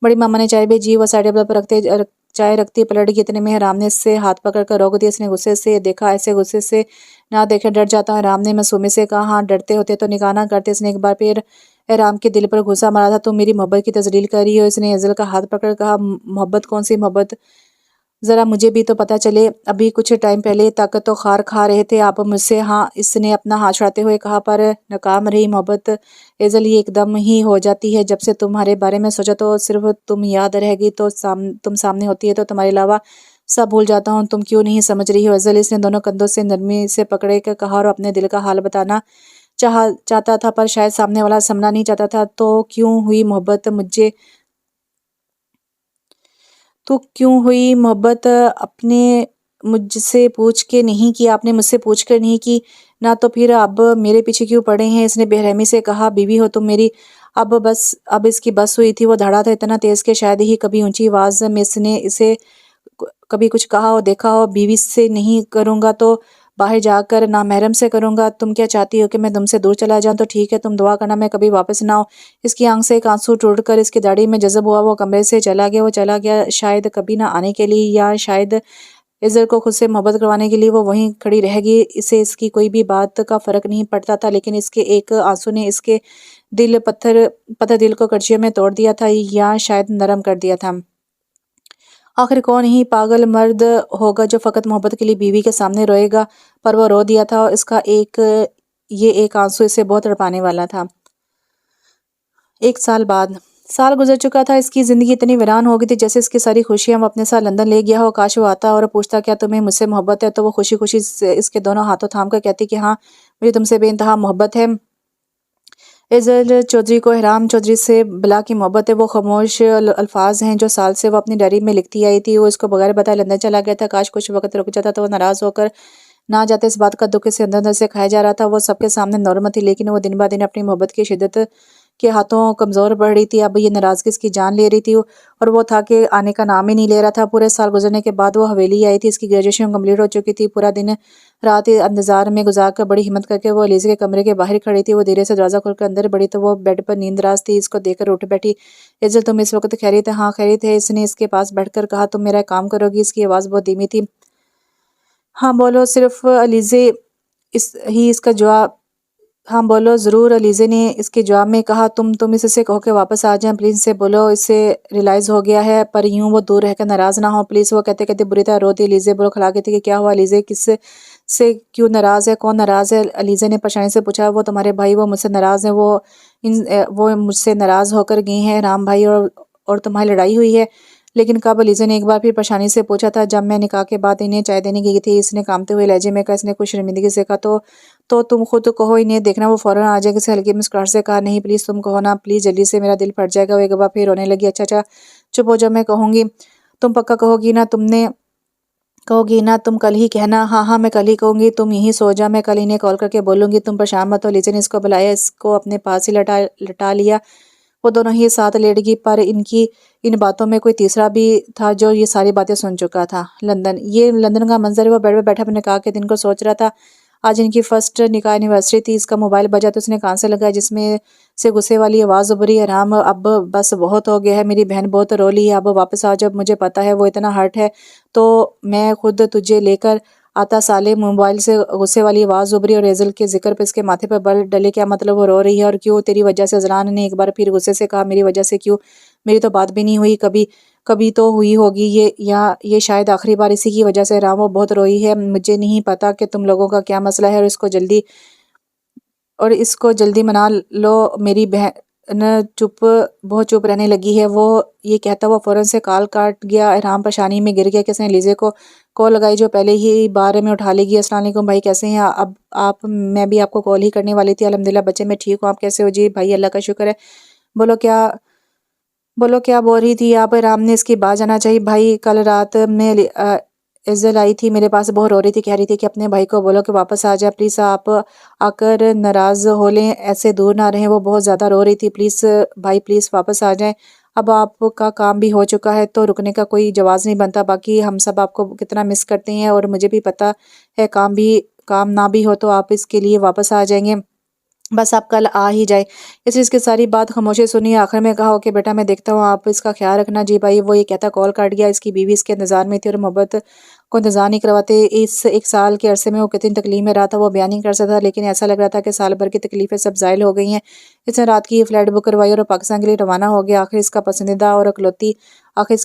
بڑی ماما نے چائے بھیجی۔ وہ سائڈ ٹیبل پر چائے رکھتی پلٹ گئی۔ اتنے میں احرام نے اس سے ہاتھ پکڑ کر روک دیا۔ اس نے غصے سے دیکھا۔ ایسے غصے سے نہ دیکھے ڈر جاتا ہوں۔ احرام نے معصومی سے کہا۔ ہاں ڈرتے ہوتے تو نکاح نہ کرتے۔ اس نے ایک بار پھر احرام کے دل پر غصہ مارا تھا۔ تم میری محبت کی تذلیل کر رہی ہو۔ اس نے ایزل کا ہاتھ پکڑ کہا۔ محبت؟ کون سی محبت؟ ذرا مجھے بھی تو پتہ چلے۔ ابھی کچھ ٹائم پہلے تک تو خار کھا رہے تھے آپ مجھ سے۔ ہاں، اس نے اپنا ہاتھ چھڑاتے ہوئے کہا۔ پر ناکام رہی محبت ایزل، یہ ایک دم ہی ہو جاتی ہے۔ جب سے تمہارے بارے میں سوچا تو صرف تم یاد رہ گئی، تو تم سامنے ہوتی ہے تو تمہارے علاوہ سب بھول جاتا ہوں۔ تم کیوں نہیں سمجھ رہی ہو ایزل؟ اس نے دونوں کندھوں سے نرمی سے پکڑے کے کہا اور اپنے دل کا حال بتانا چاہتا تھا، پر شاید سامنے والا سمجھنا نہیں چاہتا تھا۔ تو کیوں ہوئی محبت؟ اپنے مجھ سے پوچھ کے نہیں کی، آپ نے مجھ سے پوچھ کر نہیں کی نہ، تو پھر اب میرے پیچھے کیوں پڑے ہیں؟ اس نے بے رحمی سے کہا، بیوی ہو تم میری۔ اب اس کی بس ہوئی تھی، وہ دھڑا تھا اتنا تیز کہ شاید ہی کبھی اونچی آواز میں اس نے اسے کبھی کچھ کہا ہو دیکھا ہو۔ بیوی سے نہیں کروں گا تو باہر جا کر نامحرم سے کروں گا۔ تم کیا چاہتی ہو کہ میں تم سے دور چلا جاؤں؟ تو ٹھیک ہے، تم دعا کرنا میں کبھی واپس نہ آؤں۔ اس کی آنکھ سے ایک آنسو ٹوٹ کر اس کی داڑھی میں جذب ہوا، وہ کمرے سے چلا گیا۔ وہ چلا گیا شاید کبھی نہ آنے کے لیے، یا شاید اظہر کو خود سے محبت کروانے کے لیے وہ وہیں کھڑی رہ گئی۔ اسے اس کی کوئی بھی بات کا فرق نہیں پڑتا تھا، لیکن اس کے ایک آنسو نے اس کے پتھر دل کو کرچیوں میں توڑ دیا تھا، یا شاید نرم کر دیا تھا۔ آخر کون ہی پاگل مرد ہوگا جو فقط محبت کے لیے بیوی کے سامنے روئے گا؟ پر وہ رو دیا تھا، اور اس کا یہ ایک آنسو اسے بہت تڑپانے والا تھا۔ 1 سال بعد، سال گزر چکا تھا۔ اس کی زندگی اتنی ویران ہو گئی تھی جیسے اس کی ساری خوشیاں وہ اپنے ساتھ لندن لے گیا ہو۔ کاش وہ آتا اور پوچھتا کیا تمہیں مجھ سے محبت ہے؟ تو وہ خوشی خوشی اس کے دونوں ہاتھوں تھام کر کہتی کہ ہاں، مجھے تم سے بے انتہا محبت ہے۔ اظہر چودھری کو احرام چودھری سے بلا کی محبت ہے۔ وہ خاموش الفاظ ہیں جو سال سے وہ اپنی ڈائری میں لکھتی آئی تھی۔ وہ اس کو بغیر بتائے لندن چلا گیا تھا۔ کاش کچھ وقت رک جاتا تو وہ ناراض ہو کر نہ جاتے۔ اس بات کا دکھ اسے اندر اندر سے کھایا جا رہا تھا۔ وہ سب کے سامنے نارمل تھی، لیکن وہ دن بہ دن اپنی محبت کی شدت کے ہاتھوں کمزور بڑھ رہی تھی۔ اب یہ ناراضگی اس کی جان لے رہی تھی، اور وہ تھا کہ آنے کا نام ہی نہیں لے رہا تھا۔ پورے سال گزرنے کے بعد وہ حویلی آئی تھی۔ اس کی گریجویشن کمپلیٹ ہو چکی تھی۔ پورا دن رات انتظار میں گزار کر بڑی ہمت کر کے وہ علیزہ کے کمرے کے باہر کھڑی تھی۔ وہ دھیرے سے دروازہ کھول کر اندر بڑھی تو وہ بیڈ پر نیند راز تھی۔ اس کو دیکھ کر اٹھ بیٹھی۔ اظہر تم اس وقت خیریت ہے؟ ہاں خیریت ہے، اس نے اس کے پاس بیٹھ کر کہا۔ تم میرا ایک کام کرو گی؟ اس کی آواز بہت دھیمی تھی۔ ہاں بولو، صرف علیزہ اس کا جواب ہاں بولو ضرور، علیزہ نے اس کے جواب میں کہا۔ تم اس سے کہو کہ واپس آ جائیں پلیز، اسے بولو اسے ریلائز ہو گیا ہے، پر یوں وہ دور رہ کر ناراض نہ ہو پلیز۔ وہ کہتے کہتے بری طرح رو دی۔ علیزہ بولو کھلا کے تھی کہ کیا ہوا علیزہ؟ کس سے کیوں ناراض ہے؟ کون ناراض ہے؟ علیزہ نے پریشانی سے پوچھا۔ وہ تمہارے بھائی، وہ مجھ سے ناراض ہیں۔ وہ مجھ سے ناراض ہو کر گئی ہیں رام بھائی، اور تمہاری لڑائی ہوئی ہے؟ لیکن کب؟ علیزہ نے ایک بار پھر پریشانی سے پوچھا تھا۔ جب میں نکاح کے بعد انہیں چائے دینے گئی تھی، اس نے کانپتے ہوئے لہجے میں کہا۔ اس نے کچھ شرمندگی سے کہا تو تم خود کہو، انہیں دیکھنا وہ فوراً آ جائے گا۔ اسے ہلکی مسکراہٹ سے کہا نہیں پلیز تم کہو نا، پلیز جلدی سے، میرا دل پھٹ جائے گا۔ وہ ایک بار پھر رونے لگی۔ اچھا چپ ہو جاؤ، میں کہوں گی۔ تم پکا کہو گی نا؟ تم کل ہی کہنا۔ ہاں میں کل ہی کہوں گی، تم یہیں سو جاؤ، میں کل انہیں کال کر کے بولوں گی، تم پریشان مت ہو۔ علیزہ نے اس کو بلایا، اس کو اپنے پاس ہی لٹا لیا۔ وہ دونوں ہی ساتھ لیٹ گئی، پر ان باتوں میں کوئی تیسرا بھی تھا جو یہ ساری باتیں سن چکا تھا۔ لندن کا منظر ہے۔ وہ بیڈ پہ بیٹھا اپنے نکاح کے دن کو سوچ رہا تھا۔ آج ان کی فرسٹ نکاح اینیورسری تھی۔ اس کا موبائل بجا تو اس نے کان سے لگایا، جس میں سے غصے والی آواز ابھری۔ حرام، اب بس بہت ہو گیا ہے، میری بہن بہت رو لی ہے، اب واپس آ جب مجھے پتا ہے وہ اتنا ہرٹ ہے تو میں خود تجھے لے کر آتا۔ سالے، موبائل سے غصے والی آواز ابھری، اور ایزل کے ذکر پہ اس کے ماتھے پر بل ڈلے۔ کیا مطلب وہ رو رہی ہے؟ اور کیوں؟ تیری وجہ سے۔ اذلان نے ایک بار پھر غصے سے کہا۔ میری وجہ سے کیوں؟ میری تو بات بھی نہیں ہوئی، کبھی تو ہوئی ہوگی، یہ شاید آخری بار اسی کی وجہ سے۔ رام، وہ بہت روئی ہے، مجھے نہیں پتا کہ تم لوگوں کا کیا مسئلہ ہے، اور اس کو جلدی منا لو۔ میری بہن بہت چپ رہنے لگی ہے۔ وہ یہ کہتا وہ فوراً سے کال کاٹ گیا۔ رام پریشانی میں گر گیا کہ اس نے علیزہ کو کال لگائی جو پہلے ہی بار میں اٹھا لے گی۔ السلام علیکم بھائی، کیسے ہیں آپ؟ میں بھی آپ کو کال ہی کرنے والی تھی۔ الحمدللہ بچے میں ٹھیک ہوں، آپ کیسے ہو؟ جی بھائی اللہ کا شکر ہے۔ بولو کیا بول رہی تھی آپ؟ رام نے اس کی بات جانا چاہیے۔ بھائی کل رات میں اظہر آئی تھی میرے پاس، بہت رو رہی تھی، کہہ رہی تھی کہ اپنے بھائی کو بولو کہ واپس آ جائے پلیز، آپ آ کر ناراض ہو لیں، ایسے دور نہ رہیں، وہ بہت زیادہ رو رہی تھی، پلیز بھائی پلیز واپس آ جائیں۔ اب آپ کا کام بھی ہو چکا ہے تو رکنے کا کوئی جواز نہیں بنتا، باقی ہم سب آپ کو کتنا مس کرتے ہیں، اور مجھے بھی پتا ہے کام نہ بھی ہو تو آپ اس کے لیے واپس آ جائیں گے، بس آپ کل آ ہی جائے۔ اس کی ساری بات خاموشی سنی، آخر میں کہا اوکے بیٹا میں دیکھتا ہوں، آپ اس کا خیال رکھنا۔ جی بھائی۔ وہ یہ کہتا کال کاٹ گیا۔ اس کی بیوی اس کے انتظار میں تھی، اور محبت کو انتظار نہیں کرواتے۔ اس 1 سال کے عرصے میں وہ کتنی تکلیف میں رہا تھا وہ بیان نہیں کر سکتا، لیکن ایسا لگ رہا تھا کہ سال بھر کی تکلیفیں سب زائل ہو گئی ہیں۔ اس نے رات کی فلائٹ بک کروائی اور پاکستان کے لیے روانہ ہو گیا۔ آخر اس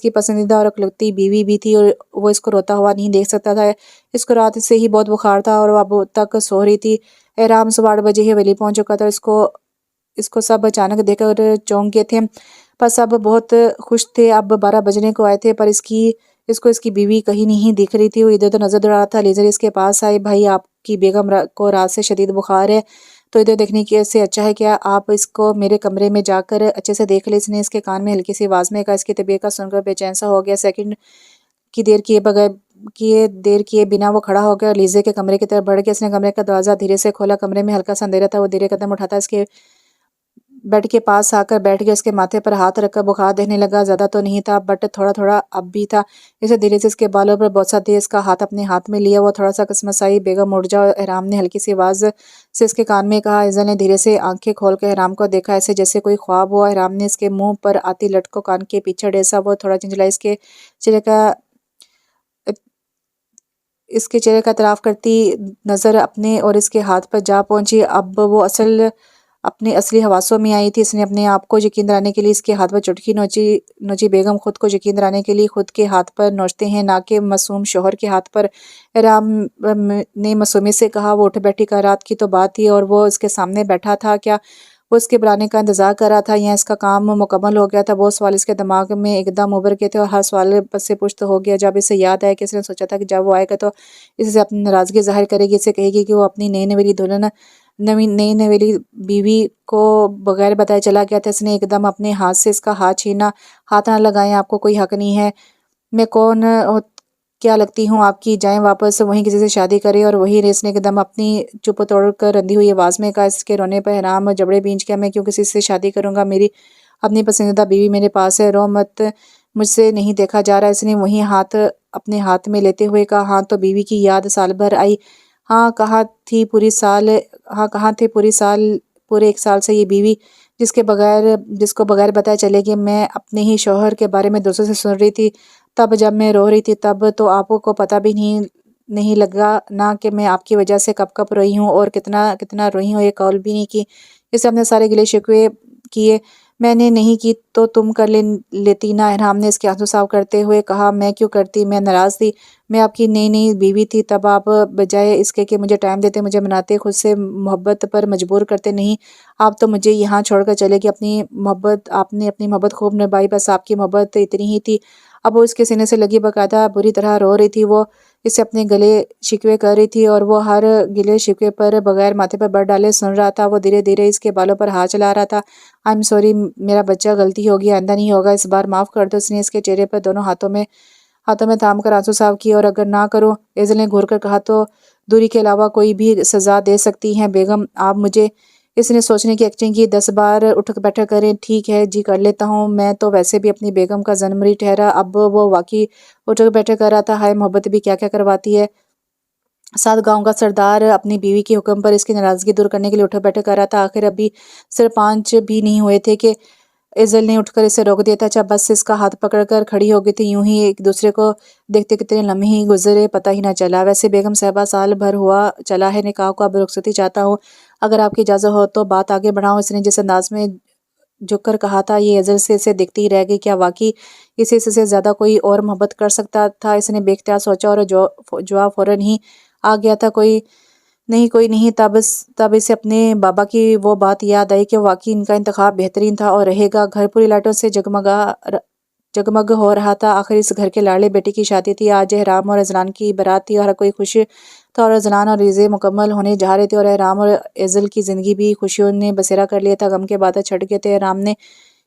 کی پسندیدہ اور اکلوتی بیوی بھی تھی، اور وہ اس کو روتا ہوا نہیں دیکھ سکتا تھا۔ اس کو رات سے ہی بہت بخار تھا، اور وہ اب تک سو رہی تھی۔ احرام صبح 8 بجے ہی حویلی پہنچ چکا تھا۔ اس کو سب اچانک دیکھ کر چونک گئے تھے، پر سب بہت خوش تھے۔ اب 12 بجنے کو آئے تھے، پر اس کی بیوی کہیں نہیں دکھ رہی تھی۔ وہ ادھر ادھر نظر دوڑا رہا تھا۔ لیزر اس کے پاس آئے۔ بھائی آپ کی بیگم کو رات سے شدید بخار ہے، تو ادھر دیکھنے سے اچھا ہے کہ آپ اس کو میرے کمرے میں جا کر اچھے سے دیکھ لیں۔ اس نے اس کے کان میں ہلکی سی آواز میں کہا۔ اس کی طبیعت کا سن کر بے چین سا ہو گیا۔ سیکنڈ کی دیر کیے بغیر کیے دیر کیے بنا وہ کھڑا ہو گیا اور لیزے کے کمرے کی طرف بڑھ گیا۔ اس نے کمرے کا دروازہ دھیرے سے کھولا، کمرے میں ہلکا سا اندھیرا تھا۔ وہ دھیرے قدم اٹھاتا اس کے بیڈ کے پاس آ کر بیٹھ گیا، اس کے ماتھے پر ہاتھ رکھ کر بخار دینے لگا۔ زیادہ تو نہیں تھا بٹ تھوڑا تھوڑا اب بھی تھا۔ اسے دھیرے سے اس کے بالوں پر بوسہ دے اس کا ہاتھ اپنے ہاتھ میں لیا۔ وہ تھوڑا سا کسمسائی، بیگم اٹھ جاؤ، احرام نے ہلکی سی آواز سے اس کے کان میں کہا۔ ایزل نے دھیرے سے آنکھیں کھول کر احرام کو دیکھا، ایسے جیسے کوئی خواب ہوا۔ احرام نے اس کے منہ پر آتی لٹ کو کان کے پیچھے ڈیسا۔ وہ تھوڑا چنچلائی، اس کے چہرے کا اعتراف کرتی نظر اپنے اور اس کے ہاتھ پر جا پہنچی۔ اب وہ اپنے اصلی حواسوں میں آئی تھی۔ اس نے اپنے آپ کو یقین دلانے کے لیے اس کے ہاتھ پر چٹکی نوچی۔ بیگم خود کو یقین دلانے کے لیے خود کے ہاتھ پر نوچتے ہیں، نہ کہ معصوم شوہر کے ہاتھ پر۔ احرام نے معصومیت سے کہا۔ وہ اٹھ بیٹھی، کہا رات کی تو بات تھی اور وہ اس کے سامنے بیٹھا تھا، کیا وہ اس کے بلانے کا انتظار کر رہا تھا یا اس کا کام مکمل ہو گیا تھا؟ بہت سوال اس کے دماغ میں ایک دم ابھر کے تھے اور ہر سوال پس سے پشت ہو گیا جب اسے یاد آیا کہ اس نے سوچا تھا کہ جب وہ آئے گا تو اس سے اپنی ناراضگی ظاہر کرے گی، اسے کہے گی کہ وہ اپنی نئی نویلی بیوی کو بغیر بتائے چلا گیا تھا۔ اس نے ایک دم اپنے ہاتھ سے اس کا ہاتھ چھینا۔ ہاتھ نہ لگائیں، آپ کو کوئی حق نہیں ہے۔ میں کون کیا لگتی ہوں آپ کی؟ جائیں واپس، وہیں کسی سے شادی کریں۔ اور وہی اس نے ایک دم اپنی چپ توڑ کر رندی ہوئی آواز میں کہا۔ اس کے رونے پر احرام جبڑے بھینچ گیا۔ میں کیوں کسی سے شادی کروں گا؟ میری اپنی پسندیدہ بیوی میرے پاس ہے، رو مت، مجھ سے نہیں دیکھا جا رہا۔ اس نے وہی ہاتھ اپنے ہاتھ میں لیتے ہوئے کہا۔ ہاں تو بیوی کی یاد سال بھر آئی؟ ہاں کہاں تھے پورے ایک سال سے یہ بیوی جس کو بغیر بتائے چلے گی؟ میں اپنے ہی شوہر کے بارے میں دوسروں سے سن رہی تھی، تب جب میں رو رہی تھی تب تو آپ کو پتہ بھی نہیں لگا نا کہ میں آپ کی وجہ سے کب روئی ہوں اور کتنا روئی ہوں، یہ قول بھی نہیں کی۔ اس سے اپنے سارے گلے شکوے کیے۔ میں نے نہیں کی تو تم کر لیتی نا؟ احرام نے اس کے آنسو صاف کرتے ہوئے کہا۔ میں کیوں کرتی؟ میں ناراض تھی، میں آپ کی نئی بیوی تھی تب۔ آپ بجائے اس کے کہ مجھے ٹائم دیتے، مجھے مناتے، خود سے محبت پر مجبور کرتے، نہیں، آپ تو مجھے یہاں چھوڑ کر چلے گی۔ آپ نے اپنی محبت خوب نبھائی، بس آپ کی محبت اتنی ہی تھی۔ اب وہ اس کے سینے سے لگی باقاعدہ بری طرح رو رہی تھی۔ وہ اس سے اپنے گلے شکوے کر رہی تھی اور وہ ہر گلے شکوے پر بغیر ماتھے پر بر ڈالے سن رہا تھا۔ وہ دھیرے دھیرے اس کے بالوں پر ہاتھ چلا رہا تھا۔ I'm sorry، میرا بچہ، غلطی ہوگی، آئندہ نہیں ہوگا، اس بار معاف کر دو۔ اس نے اس کے چہرے پر دونوں ہاتھوں میں تھام کر آنسو صاف کیے۔ اور اگر نہ کرو، ایزل نے گھور کر کہا، تو دوری کے علاوہ کوئی بھی سزا دے سکتی ہیں بیگم آپ مجھے۔ اس نے سوچنے کی ایکٹنگ کی۔ 10 بار اٹھ بیٹھا کریں، ٹھیک ہے جی، کر لیتا ہوں۔ میں تو ویسے بھی اپنی بیگم کا ظنمری ٹھہرا۔ اب وہ واقعی اٹھ بیٹھے کر رہا تھا۔ ہائے محبت بھی کیا کرواتی ہے۔ 7 گاؤں کا سردار اپنی بیوی کے حکم پر اس کی ناراضگی دور کرنے کے لیے اٹھ بیٹھے کر رہا تھا۔ آخر ابھی صرف 5 بھی نہیں ہوئے تھے کہ ایزل نے اٹھ کر اسے روک دیا تھا۔ اچھا بس اس کا ہاتھ پکڑ کر کھڑی ہو گئی تھی۔ یوں ہی ایک دوسرے کو دیکھتے کتنے لمحے گزرے پتہ ہی نہ چلا۔ ویسے بیگم صاحبہ، سال بھر ہوا چلا ہے نکاح کو، اب رخصتی چاہتا ہوں، اگر آپ کی اجازت ہو تو بات آگے بڑھاؤں۔ اس نے جس انداز میں جھک کر کہا تھا، یہ ایزل سے اسے دیکھتی ہی رہ گئی۔ کیا واقعی اسے اس سے زیادہ کوئی اور محبت کر سکتا تھا؟ اس نے بے اختیار سوچا اور جواب فوراً ہی آ گیا تھا، کوئی نہیں۔ تب اسے اپنے بابا کی وہ بات یاد آئی کہ واقعی ان کا انتخاب بہترین تھا اور رہے گا۔ گھر پوری لائٹوں سے جگمگ ہو رہا تھا۔ آخر اس گھر کے لاڑلے بیٹے کی شادی تھی۔ آج احرام اور اذلان کی بارات تھی اور ہر کوئی خوش تھا اور اذلان اور ریزے مکمل ہونے جا رہے تھے اور احرام اور ایزل کی زندگی بھی خوشیوں نے بسیرا کر لیا تھا۔ غم کے بادل چھٹ گئے تھے۔ احرام نے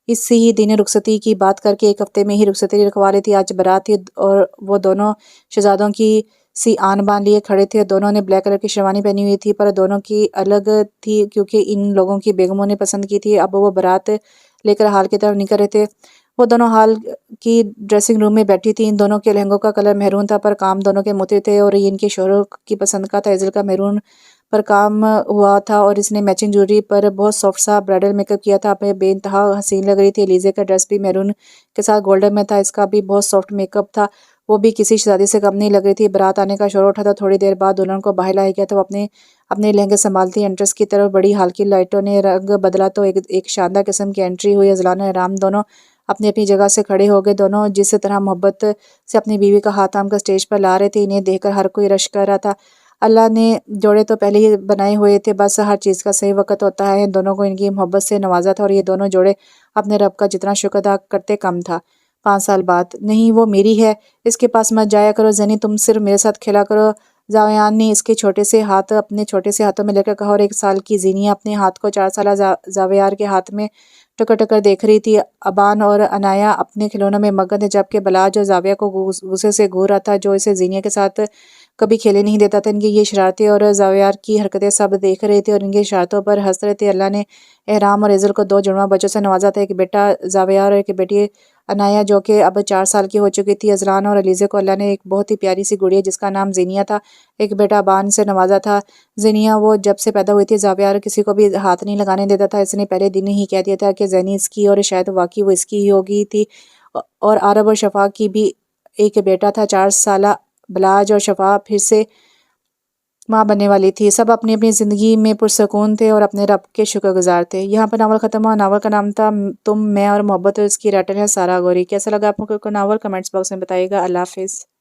اسی ہی دن رخصتی کی بات کر کے 1 ہفتے میں ہی رخصتی رکھوا لی تھی۔ آج بارات تھی اور وہ دونوں شہزادوں کی سی آن بان لیے کھڑے تھے۔ دونوں نے بلیک کلر کی شیروانی پہنی ہوئی تھی، پر دونوں کی الگ تھی کیونکہ ان لوگوں کی بیگموں نے پسند کی تھی۔ اب وہ بارات لے کر ہال کی طرف نکل رہے تھے۔ وہ دونوں ہال کی ڈریسنگ روم میں بیٹھی تھی۔ ان دونوں کے لہنگوں کا کلر میرون تھا، پر کام دونوں کے مختلف تھے اور یہ ان کے شوہروں کی پسند کا تھا۔ ایزل کا میرون پر کام ہوا تھا اور اس نے میچنگ جویلری پر بہت سافٹ سا برائڈل میک اپ کیا تھا، بے انتہا حسین لگ رہی تھی۔ لیزے کا ڈریس بھی میرون کے ساتھ گولڈن میں تھا، اس کا بھی بہت سافٹ میک اپ تھا، وہ بھی کسی شہزادی سے کم نہیں لگ رہی تھی۔ بارات آنے کا شور اٹھا تھا۔ تھوڑی دیر بعد دلہن کو باہر لایا گیا تھا۔ وہ اپنے لہنگے سنبھالتی انٹرس کی طرف بڑی۔ ہال کی لائٹوں نے رنگ بدلا تو ایک شاندار قسم کی انٹری ہوئی۔ اذلان و احرام دونوں اپنی اپنی جگہ سے کھڑے ہو گئے۔ دونوں جس طرح محبت سے اپنی بیوی کا ہاتھ تھام کر اسٹیج پر لا رہے تھے، انہیں دیکھ کر ہر کوئی رشک کر رہا تھا۔ اللہ نے جوڑے تو پہلے ہی بنائے ہوئے تھے، بس ہر چیز کا صحیح وقت ہوتا ہے۔ ان دونوں کو ان کی محبت سے نوازا تھا اور یہ دونوں جوڑے اپنے رب کا جتنا شکر ادا کرتے کم تھا۔ 5 سال بعد، نہیں وہ میری ہے، اس کے پاس مت جایا کرو زنی، تم صرف میرے ساتھ کھیلا کرو، زاویان نے اس کے چھوٹے سے ہاتھ اپنے چھوٹے سے ہاتھوں میں لے کر کہا۔ اور 1 سال کی زینیہ اپنے ہاتھ کو 4 سالہ زاویار کے ہاتھ میں ٹکر ٹکر دیکھ رہی تھی۔ ابان اور عنایہ اپنے کھلونوں میں مگن تھے، جبکہ بلاج اور زاویہ کو غصے سے گھور رہا تھا، جو اسے زینیہ کے ساتھ کبھی کھیلے نہیں دیتا تھا۔ ان کی یہ شرارتیں اور زاویار کی حرکتیں سب دیکھ رہے تھے اور ان کی اشارتوں پر ہنس رہے تھے۔ اللہ نے احرام اور عزل کو 2 جڑواں بچوں سے نوازا تھا، ایک بیٹا زاویار اور ایک بیٹی عنایہ، جو کہ اب 4 سال کی ہو چکی تھی۔ ازلان اور علیزہ کو اللہ نے ایک بہت ہی پیاری سی گڑیا جس کا نام زینیہ تھا، ایک بیٹا ابان سے نوازا تھا۔ زینیہ وہ جب سے پیدا ہوئی تھی، زاویار کسی کو بھی ہاتھ نہیں لگانے دیتا تھا۔ اس نے پہلے دن ہی کہہ دیا تھا کہ زینی اس کی اور شاید واقعی وہ اس کی ہی ہوگی تھی۔ اور عرب اور شفا کی بھی ایک بیٹا تھا۔ 4 سالہ بلاج اور شفا پھر سے ماں بننے والی تھی۔ سب اپنی اپنی زندگی میں پرسکون تھے اور اپنے رب کے شکر گزار تھے۔ یہاں پر ناول ختم ہوا۔ ناول کا نام تھا تم، میں اور محبت، اور اس کی رائٹر ہے سارہ غوری۔ کیسا لگا آپ کو ناول؟ کمنٹس باکس میں بتائیے گا۔ اللہ حافظ۔